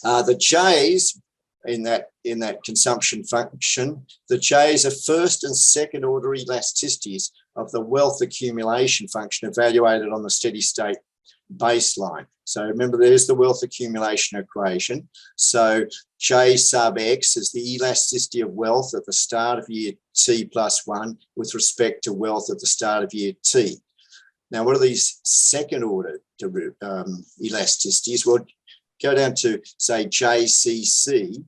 The J's in that consumption function, the J's are first and second order elasticities of the wealth accumulation function evaluated on the steady state baseline. So remember, there's the wealth accumulation equation. So J sub X is the elasticity of wealth at the start of year T+1 with respect to wealth at the start of year T. Now, what are these second order elasticities? Well, go down to, say, JCC.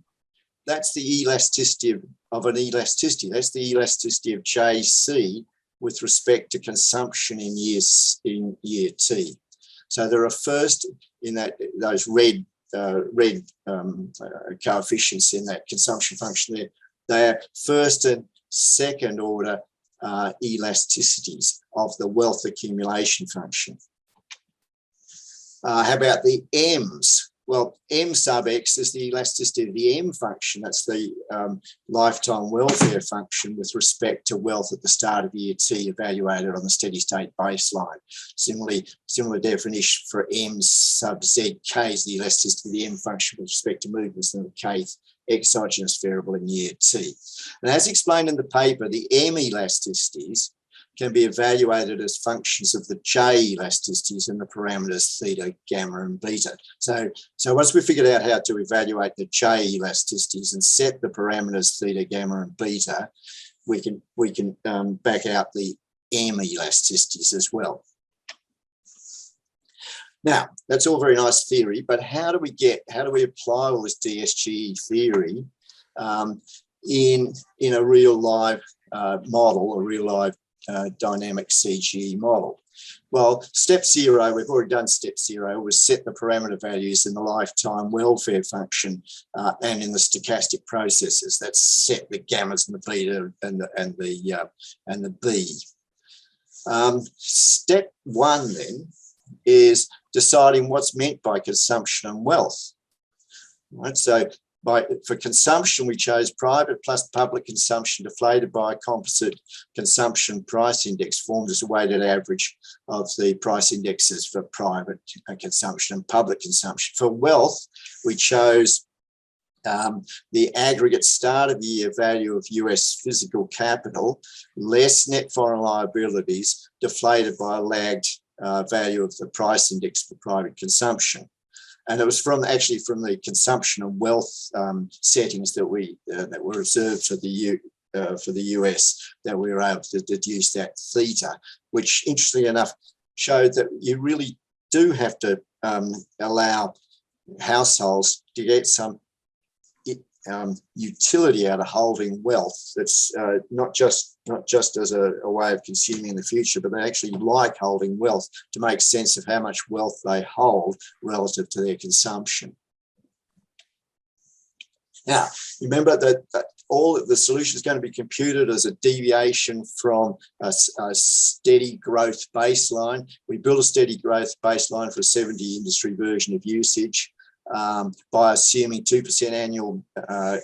That's the elasticity of an elasticity. That's the elasticity of JC with respect to consumption in year T. So there are first in those red coefficients in that consumption function there. They are first and second order elasticities of the wealth accumulation function. How about the M's? Well, M sub X is the elasticity of the M function. That's the lifetime welfare function with respect to wealth at the start of year T evaluated on the steady state baseline. Similar definition for M sub ZK is the elasticity of the M function with respect to movements in the kth exogenous variable in year T. And as explained in the paper, the M elasticities can be evaluated as functions of the J elasticities and the parameters theta, gamma, and beta. So once we figured out how to evaluate the J elasticities and set the parameters theta, gamma, and beta, we can back out the M elasticities as well. Now, that's all very nice theory, but how do we apply all this DSGE theory in a real live model, a real live dynamic CGE model? Well, step 0, we've already done step 0, was set the parameter values in the lifetime welfare function and in the stochastic processes. That's set the gammas and the beta and the B. Step 1 then is deciding what's meant by consumption and wealth. Right, so for consumption, we chose private plus public consumption deflated by a composite consumption price index formed as a weighted average of the price indexes for private consumption and public consumption. For wealth, we chose the aggregate start of the year value of US physical capital, less net foreign liabilities deflated by a lagged value of the price index for private consumption. And it was actually from the consumption and wealth settings that were observed for the US that we were able to deduce that theta, which interestingly enough showed that you really do have to allow households to get some utility out of holding wealth. That's not just as a way of consuming in the future, but they actually like holding wealth to make sense of how much wealth they hold relative to their consumption. Now, remember that all of the solution is going to be computed as a deviation from a steady growth baseline. We built a steady growth baseline for a 70 industry version of usage. By assuming 2% annual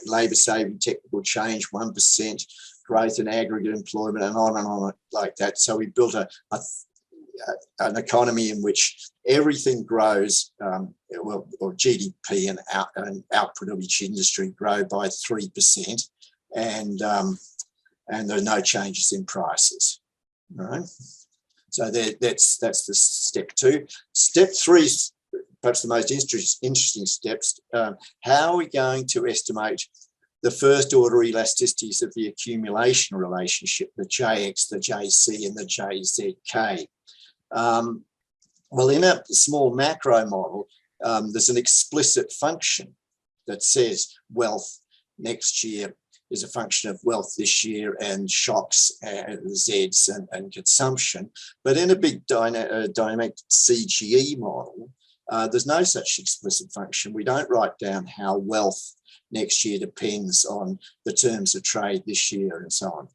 labour saving, technical change, 1% growth in aggregate employment, and on like that. So we built an economy in which everything grows, or GDP and output of each industry grow by 3%, and there are no changes in prices. All right. So that's the step 2. Step 3 is perhaps the most interesting steps. How are we going to estimate the first order elasticities of the accumulation relationship, the JX, the JC, and the JZK? Well, in a small macro model, there's an explicit function that says wealth next year is a function of wealth this year and shocks and Zs and consumption. But in a big dynamic CGE model, there's no such explicit function. We don't write down how wealth next year depends on the terms of trade this year and so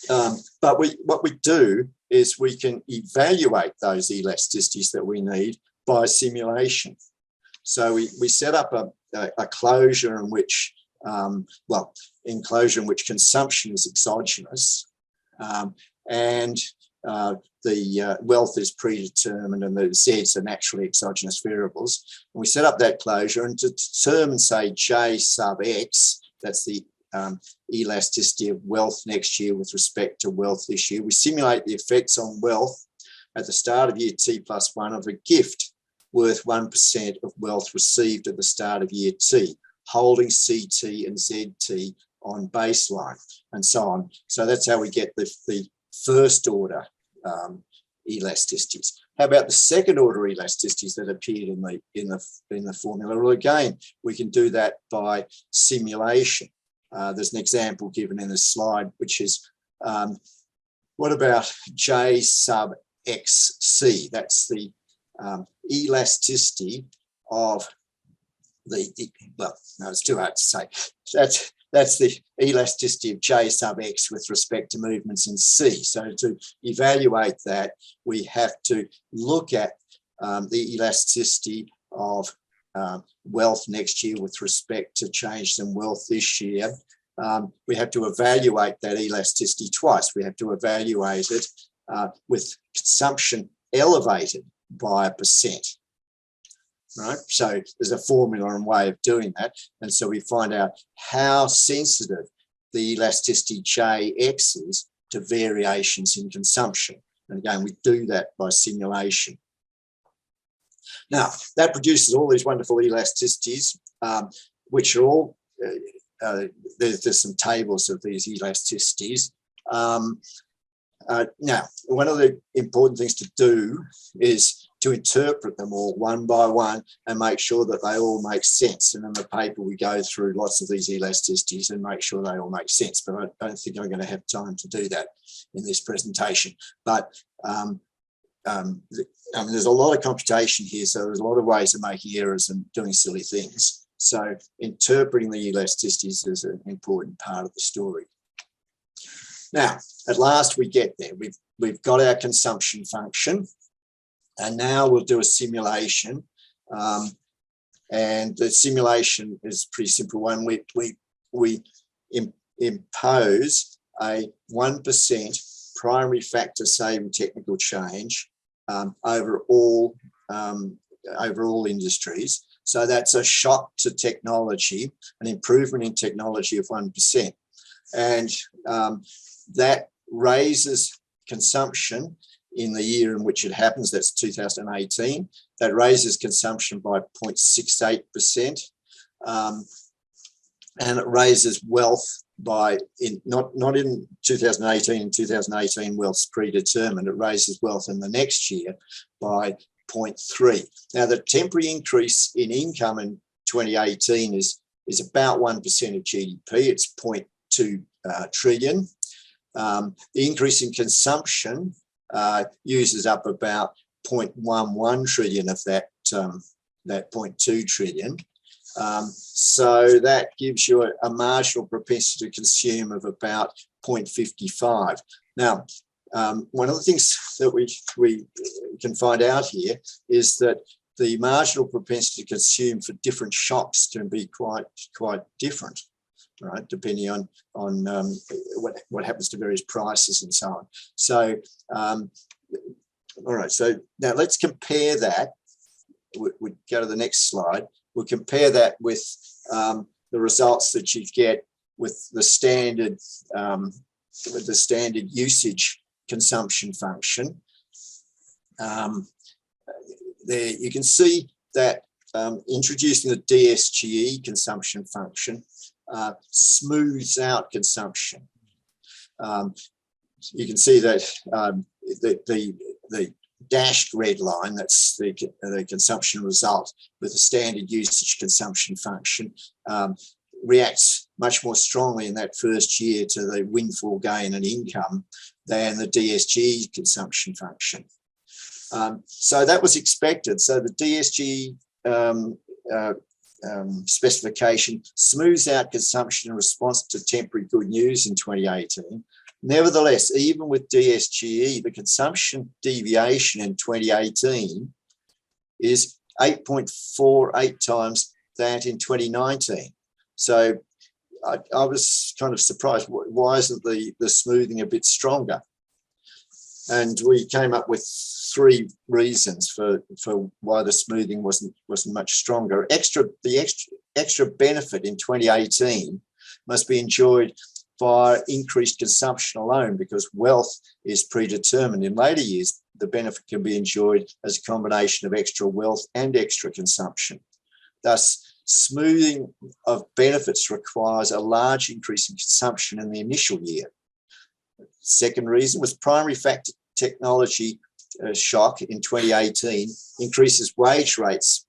on. But what we do is we can evaluate those elasticities that we need by simulation. So we set up a closure in which, in which consumption is exogenous, and the wealth is predetermined and the Zs are naturally exogenous variables. And we set up that closure, and to determine, say, J sub X, that's the elasticity of wealth next year with respect to wealth this year, we simulate the effects on wealth at the start of year T plus 1 of a gift worth 1% of wealth received at the start of year T, holding CT and ZT on baseline, and so on. So that's how we get the first order elasticities. How about the second order elasticities that appeared in the formula? Well, again, we can do that by simulation. There's an example given in the slide, which is what about J sub XC? That's the elasticity of well, no, it's too hard to say. That's the elasticity of J sub X with respect to movements in C. So to evaluate that, we have to look at the elasticity of wealth next year with respect to change in wealth this year. We have to evaluate that elasticity twice. We have to evaluate it with consumption elevated by 1%. Right, so there's a formula and way of doing that, and so we find out how sensitive the elasticity Jx is to variations in consumption. And again, we do that by simulation. Now that produces all these wonderful elasticities, which are all there's some tables of these elasticities. Now, one of the important things to do is to interpret them all one by one and make sure that they all make sense. And in the paper, we go through lots of these elasticities and make sure they all make sense. But I don't think I'm going to have time to do that in this presentation. But there's a lot of computation here, so there's a lot of ways of making errors and doing silly things. So interpreting the elasticities is an important part of the story. Now, at last we get there. We've got our consumption function, and now we'll do a simulation. And the simulation is a pretty simple one. We impose a 1% primary factor saving technical change over all industries. So that's a shock to technology, an improvement in technology of 1%. And that raises consumption in the year in which it happens, that's 2018. That raises consumption by 0.68%. And it raises wealth by, not in 2018, in 2018 wealth's predetermined, it raises wealth in the next year by 0.3. Now the temporary increase in income in 2018 is about 1% of GDP, it's 0.2 trillion. The increase in consumption uses up about 0.11 trillion of that 0.2 trillion. So that gives you a marginal propensity to consume of about 0.55. Now, one of the things that we can find out here is that the marginal propensity to consume for different shocks can be quite different, right? Depending on what happens to various prices and so on. So, all right. So now let's compare that. We go to the next slide. We'll compare that with the results that you get with the standard usage consumption function. There you can see that introducing the DSGE consumption function smooths out consumption. You can see that the dashed red line, that's the consumption result with the standard usage consumption function, reacts much more strongly in that first year to the windfall gain and income than the DSGE consumption function. So that was expected. So the DSGE specification smooths out consumption in response to temporary good news in 2018. Nevertheless, even with DSGE, the consumption deviation in 2018 is 8.48 times that in 2019. So I was kind of surprised. Why isn't the smoothing a bit stronger? And we came up with 3 reasons for why the smoothing wasn't much stronger. The extra benefit in 2018 must be enjoyed via increased consumption alone, because wealth is predetermined. In later years, the benefit can be enjoyed as a combination of extra wealth and extra consumption. Thus, smoothing of benefits requires a large increase in consumption in the initial year. Second reason was primary factor technology shock in 2018 increases wage rates,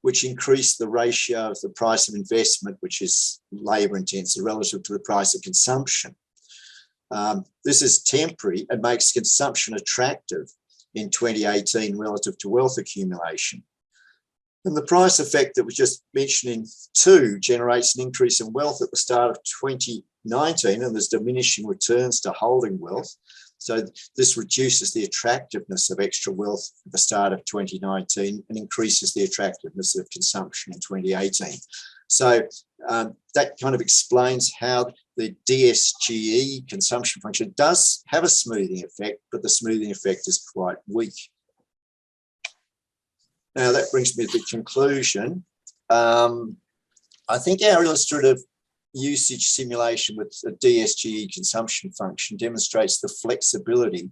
which increase the ratio of the price of investment, which is labour intensive, relative to the price of consumption. This is temporary and makes consumption attractive, in 2018 relative to wealth accumulation. And the price effect that was just mentioned in 2 generates an increase in wealth at the start of 2019, and there's diminishing returns to holding wealth. So this reduces the attractiveness of extra wealth at the start of 2019 and increases the attractiveness of consumption in 2018. So that kind of explains how the DSGE consumption function does have a smoothing effect, but the smoothing effect is quite weak. Now that brings me to the conclusion. I think our illustrative usage simulation with the DSGE consumption function demonstrates the flexibility,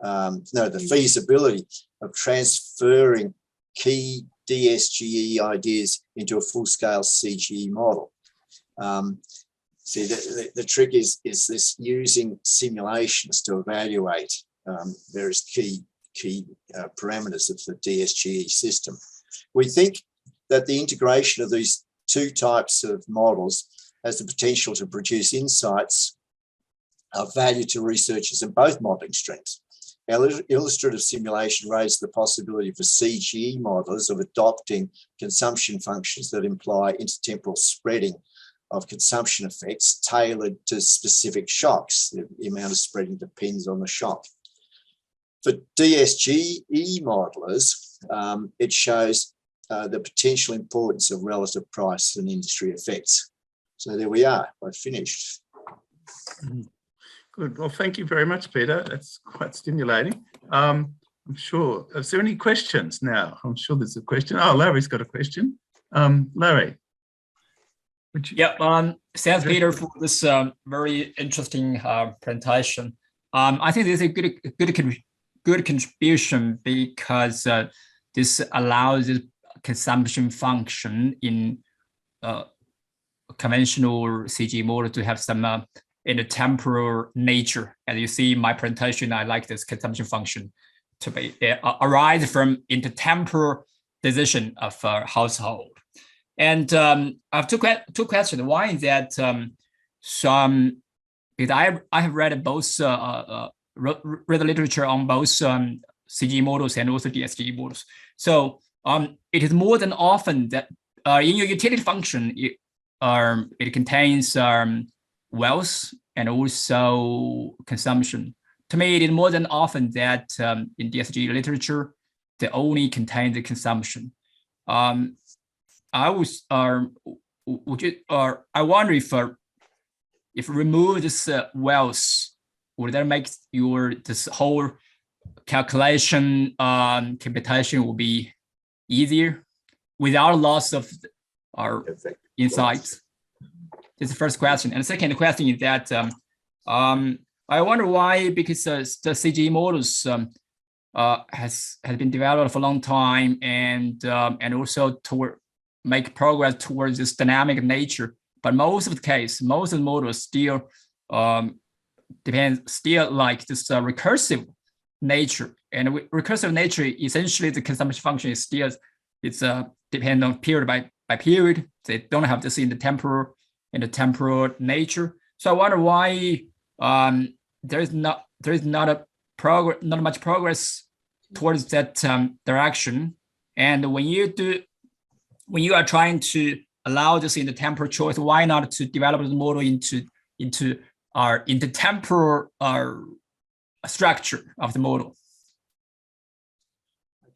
the feasibility of transferring key DSGE ideas into a full-scale CGE model. See, the trick is this using simulations to evaluate various key parameters of the DSGE system. We think that the integration of these 2 types of models has the potential to produce insights of value to researchers in both modelling streams. Our illustrative simulation raised the possibility for CGE modelers of adopting consumption functions that imply intertemporal spreading of consumption effects tailored to specific shocks. The amount of spreading depends on the shock. For DSGE modelers, it shows the potential importance of relative price and industry effects. So there we are, I've finished. Good, well, thank you very much, Peter. That's quite stimulating. I'm sure, is there any questions now? I'm sure there's a question. Oh, Larry's got a question. Larry. Yeah, thanks, Peter, for this very interesting presentation. I think this is a good contribution because this allows the consumption function in conventional CGE model to have some intertemporal nature. As you see in my presentation, I like this consumption function to be arise from intertemporal decision of a household. And I have two questions. One is that because I have read both read the literature on both CGE models and also DSGE models. So it is more than often that in your utility function it contains wealth and also consumption. To me, it is more than often that in DSGE literature they only contain the consumption. I wonder if remove this wealth, would that make this whole calculation computation will be easier without loss of our insights? This is the first question. And the second question is that I wonder why, because the CGE models has been developed for a long time and also make progress towards this dynamic nature, but most of the models still still like this recursive nature, and recursive nature essentially the consumption function is still depend on period by period. They don't have this in the temporal nature. So I wonder why there is not much progress towards that direction. And when you are trying to allow this in the temporal choice, why not to develop the model into our intertemporal structure of the model?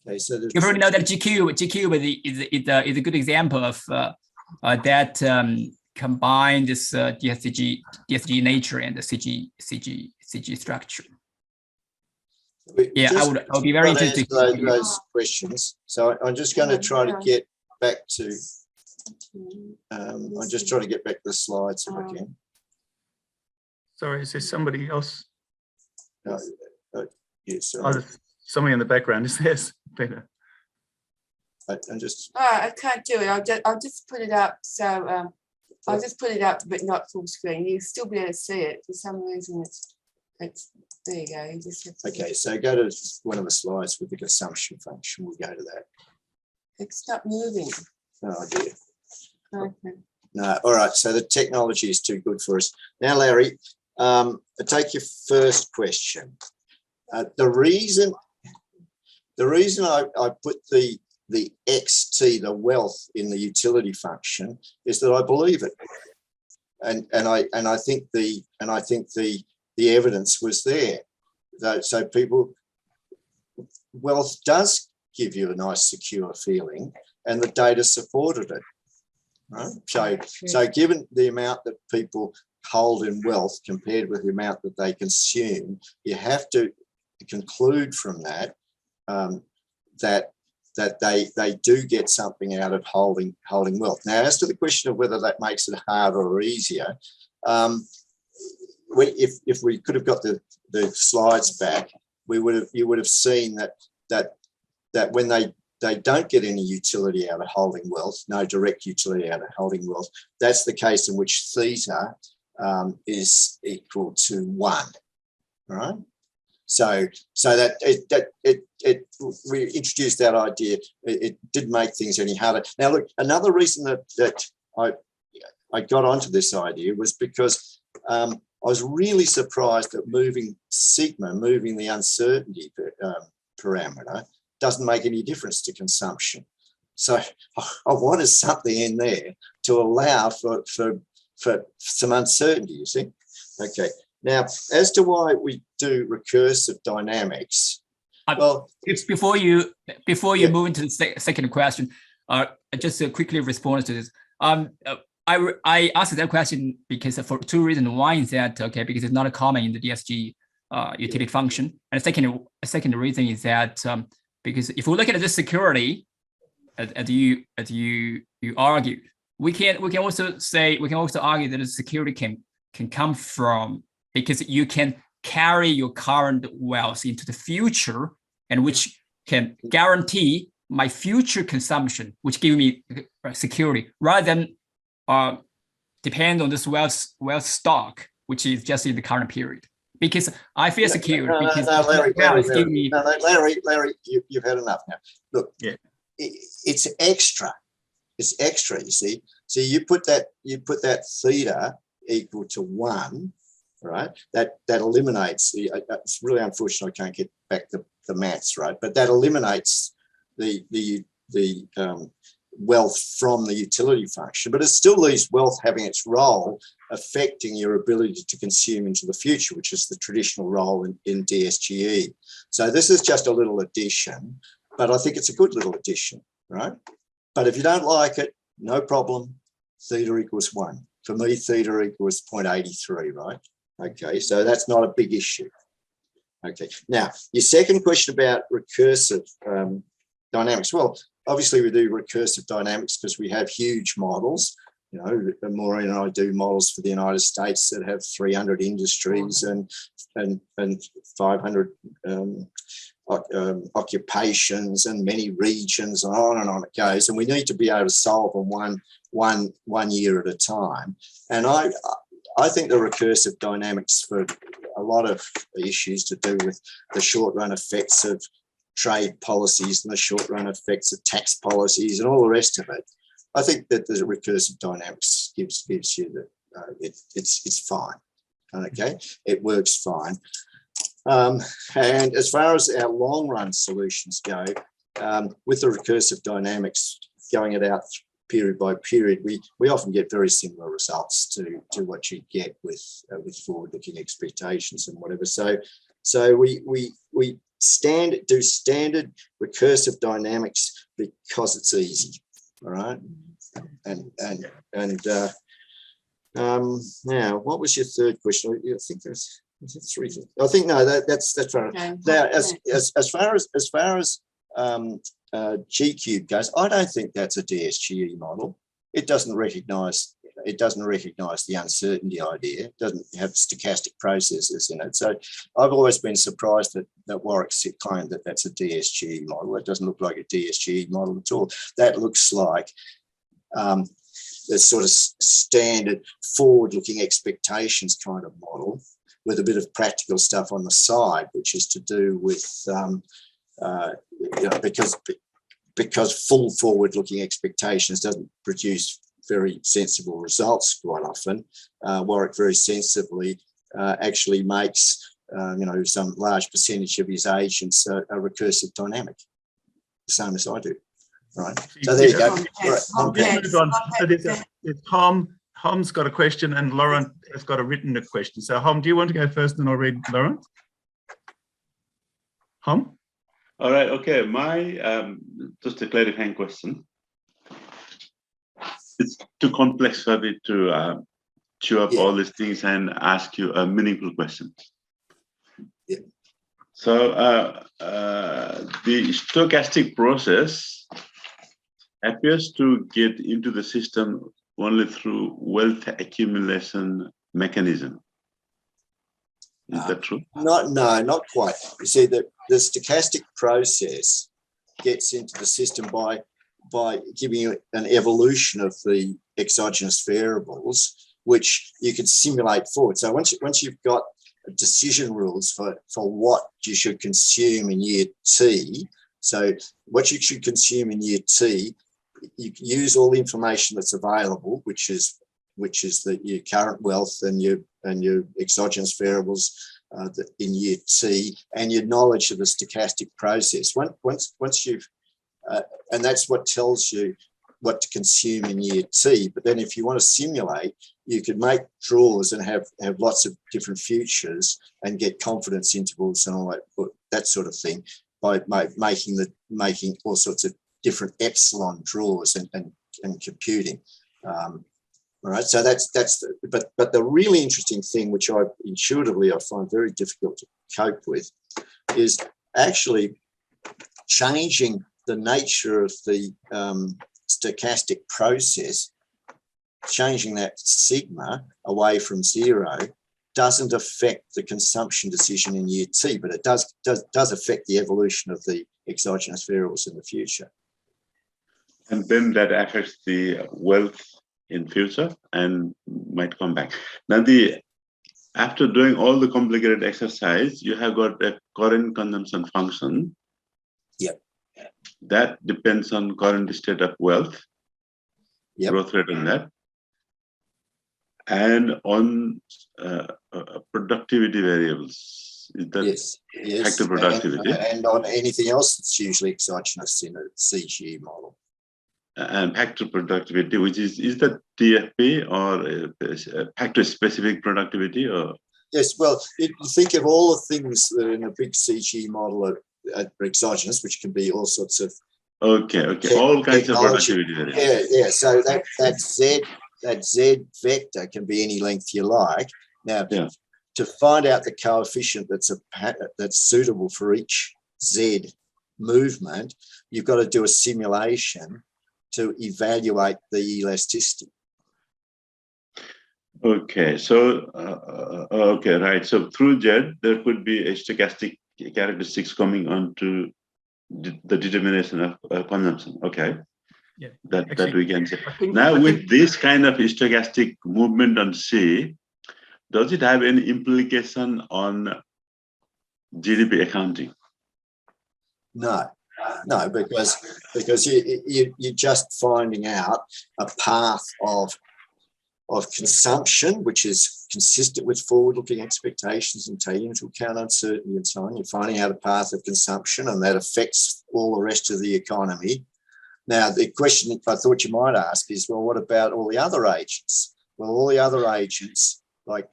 Okay, so you probably know that G-cube is a good example of that combine this DSGE nature and the CG structure. Yeah, I would be very interested in those questions. So I'm just going to try to get back to. I'm just trying to get back to the slides if I can. Sorry, is there somebody else? Yes. Oh, somebody in the background. Is this better? I'm just. I can't do it. I'll just put it up. So I'll just put it up, but not full screen. You'll still be able to see it. For some reason, it's there. You go. You just have to okay, so go to one of the slides with the consumption function. We'll go to that. It's not moving. Oh dear. Okay. No, all right. So the technology is too good for us. Now, Larry, I take your first question. The reason the reason I put the XT, the wealth, in the utility function is that I believe it, and I think the evidence was there. So wealth does give you a nice secure feeling, and the data supported it. Right? So given the amount that people hold in wealth compared with the amount that they consume, you have to conclude from that that they do get something out of holding wealth. Now, as to the question of whether that makes it harder or easier, if we could have got the slides back, you would have seen that when they don't get any utility out of holding wealth, no direct utility out of holding wealth, that's the case in which theta is equal to 1, right? So we introduced that idea. It didn't make things any harder. Now, look, another reason that I got onto this idea was because I was really surprised that moving sigma, moving the uncertainty parameter, doesn't make any difference to consumption. So I wanted something in there to allow for some uncertainty, you see. Okay. Now, as to why we do recursive dynamics, well, it's before you move into the second question, just to quickly respond to this. I asked that question because for two reasons. One is that because it's not common in the DSGE utility function, and the second reason is that because if we look at this security, as you argued, we can also argue that the security can come from, because you can carry your current wealth into the future, and which can guarantee my future consumption, which give me security, rather than depend on this wealth stock, which is just in the current period. Because I feel secure. Larry, you've had enough now. Look, it's extra. It's extra, you see. So you put that theta equal to 1, right? That eliminates it's really unfortunate I can't get back the maths, right? But that eliminates the wealth from the utility function, but it still leaves wealth having its role affecting your ability to consume into the future, which is the traditional role in DSGE. So this is just a little addition, but I think it's a good little addition, right? But if you don't like it, no problem, theta equals 1. For me, theta equals 0.83, right? Okay, so that's not a big issue. Okay, now your second question about recursive dynamics. Well, obviously we do recursive dynamics because we have huge models. You know, Maureen and I do models for the United States that have 300 industries and 500 occupations and many regions, and on it goes. And we need to be able to solve them one year at a time. And I think the recursive dynamics for a lot of issues to do with the short run effects of trade policies and the short run effects of tax policies and all the rest of it, I think that the recursive dynamics gives you that it's fine. Okay, it works fine. And as far as our long run solutions go, with the recursive dynamics, going it out period by period, we often get very similar results to what you get with forward-looking expectations and whatever. So we do standard recursive dynamics because it's easy. All right, now what was your third question? I think there's 3. I think no, that's right. Okay. Now, as far as G-cube goes, I don't think that's a DSGE model. It doesn't recognise the uncertainty idea. It doesn't have stochastic processes in it. So I've always been surprised that Warwick claimed that that's a DSGE model. It doesn't look like a DSGE model at all. That looks like the sort of standard forward-looking expectations kind of model with a bit of practical stuff on the side, which is to do with because full forward-looking expectations doesn't produce very sensible results quite often. Warwick very sensibly actually makes some large percentage of his agents are recursive dynamic, the same as I do. Right. So there you go. Hom's got a question and Laurent has got a written question. So Hom, do you want to go first and I'll read Laurent? Hom? All right, okay. My just a clarifying question. It's too complex for me to chew up all these things and ask you a meaningful question. Yeah. So the stochastic process appears to get into the system only through wealth accumulation mechanism. Is that true? No, not quite. You see, the stochastic process gets into the system by giving you an evolution of the exogenous variables, which you can simulate forward. So once you've got decision rules for what you should consume in year T, so what you should consume in year T, you use all the information that's available, which is your current wealth and your exogenous variables in year T, and your knowledge of the stochastic process. Once you've and that's what tells you what to consume in year T. But then if you want to simulate, you could make draws and have lots of different futures and get confidence intervals and all that sort of thing by making all sorts of different epsilon draws and computing. All right, so but the really interesting thing, which I find very difficult to cope with, is actually changing the nature of the stochastic process, changing that sigma away from 0 doesn't affect the consumption decision in year T, but it does affect the evolution of the exogenous variables in the future. And then that affects the wealth in future and might come back. Now, after doing all the complicated exercise, you have got a current consumption function. Yep. That depends on current state of wealth, growth rate on that, and on productivity variables. Is that yes. factor productivity? And on anything else that's usually exogenous in a CGE model. And factor productivity, which is that TFP or factor specific productivity? Or yes, well, you think of all the things that in a big CGE model are exogenous, which can be all sorts of all kinds of productivity variables. Yeah. So that Z vector can be any length you like. Now, to find out the coefficient that's suitable for each Z movement, you've got to do a simulation to evaluate the elasticity. Okay, so right. So through Z, there could be a stochastic characteristics coming onto the determination of consumption. Okay, that we can say. Now, with this kind of stochastic movement on C, does it have any implication on GDP accounting? No, because you're just finding out a path of consumption, which is consistent with forward-looking expectations and taking into account uncertainty and so on. You're finding out a path of consumption, and that affects all the rest of the economy. Now, the question I thought you might ask is, well, what about all the other agents? Well, all the other agents, like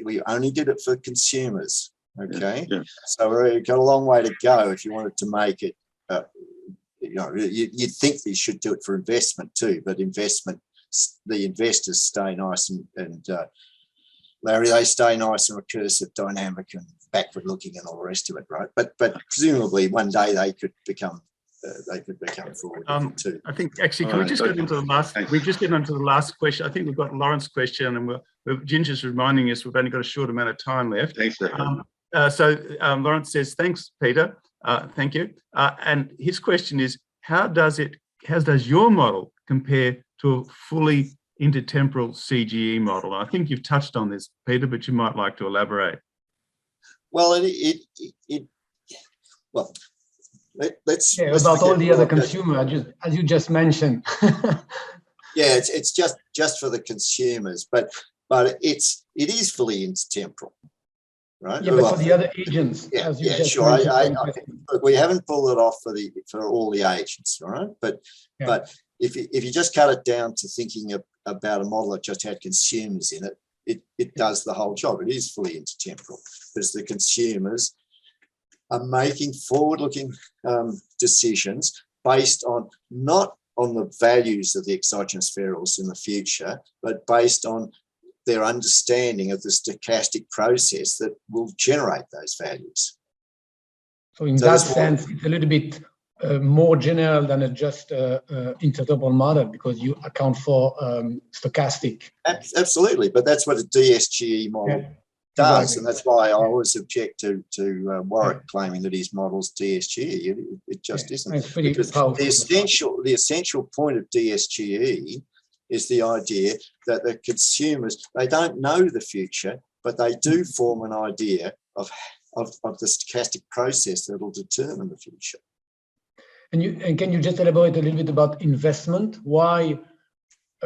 we only did it for consumers, okay? Yeah. So we've got a long way to go if you wanted to make it. You'd think you should do it for investment too, but the investors stay nice and Larry, they stay nice and recursive, dynamic, and backward-looking, and all the rest of it, right? But presumably one day they could become forward too. I think actually, can we just get into the last? We just get onto the last question. I think we've got Laurent's question, and Ginger's reminding us we've only got a short amount of time left. Thanks. So Laurent says, "Thanks, Peter. Thank you." And his question is, how does your model compare to a fully intertemporal CGE model? I think you've touched on this, Peter, but you might like to elaborate. Well, let's about all the other consumers, as you just mentioned. Yeah, it's just for the consumers, but it is fully intertemporal. right? Yeah, but for the other agents, yeah, as you yeah, just sure. mentioned, Look, we haven't pulled it off for all the agents, all right? But if you just cut it down to thinking about a model that just had consumers in it, it does the whole job. It is fully intertemporal, because the consumers are making forward-looking decisions based on not on the values of the exogenous variables in the future, but based on their understanding of the stochastic process that will generate those values. So in that sense, it's a little bit more general than a just intertemporal model, because you account for stochastic. Absolutely, but that's what a DSGE model does, exactly. And that's why I always object to Warwick claiming that his model's DSGE. It just isn't. It's pretty powerful. The essential point of DSGE is the idea that the consumers, they don't know the future, but they do form an idea of the stochastic process that will determine the future. And can you just elaborate a little bit about investment? Why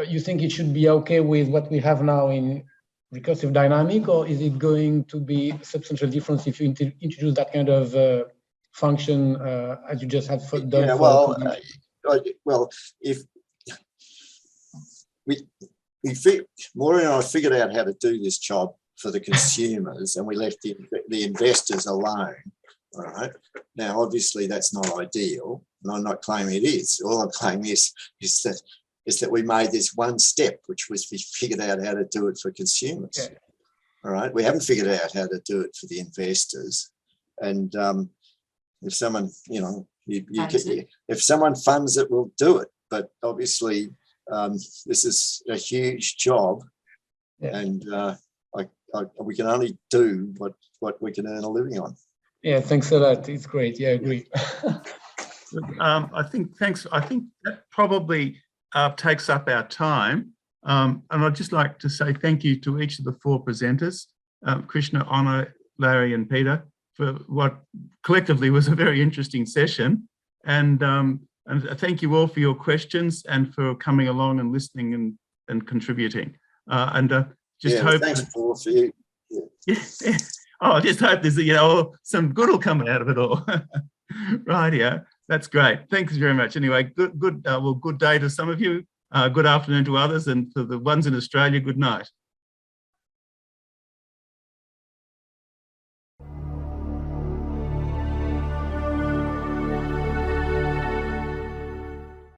you think it should be okay with what we have now in recursive dynamic, or is it going to be a substantial difference if you introduce that kind of function as you just have done? Yeah, well, if Maureen and I figured out how to do this job for the consumers, and we left the investors alone. All right. Now, obviously, that's not ideal, and I'm not claiming it is. All I'm claiming is that we made this one step, which was we figured out how to do it for consumers. Yeah. All right. We haven't figured out how to do it for the investors. And if someone, if someone funds it, we'll do it. But obviously, this is a huge job, and we can only do what we can earn a living on. Yeah, thanks a lot. It's great. Yeah, I agree. I think that probably takes up our time. And I'd just like to say thank you to each of the four presenters, Krisna, Onno, Larry, and Peter, for what collectively was a very interesting session. And thank you all for your questions and for coming along and listening and contributing. Just hope. Thanks, Paul, for you. Yeah. Oh, I just hope there's some good will come out of it all. Right, yeah, that's great. Thanks very much. Anyway, good day to some of you. Good afternoon to others, and for the ones in Australia, good night.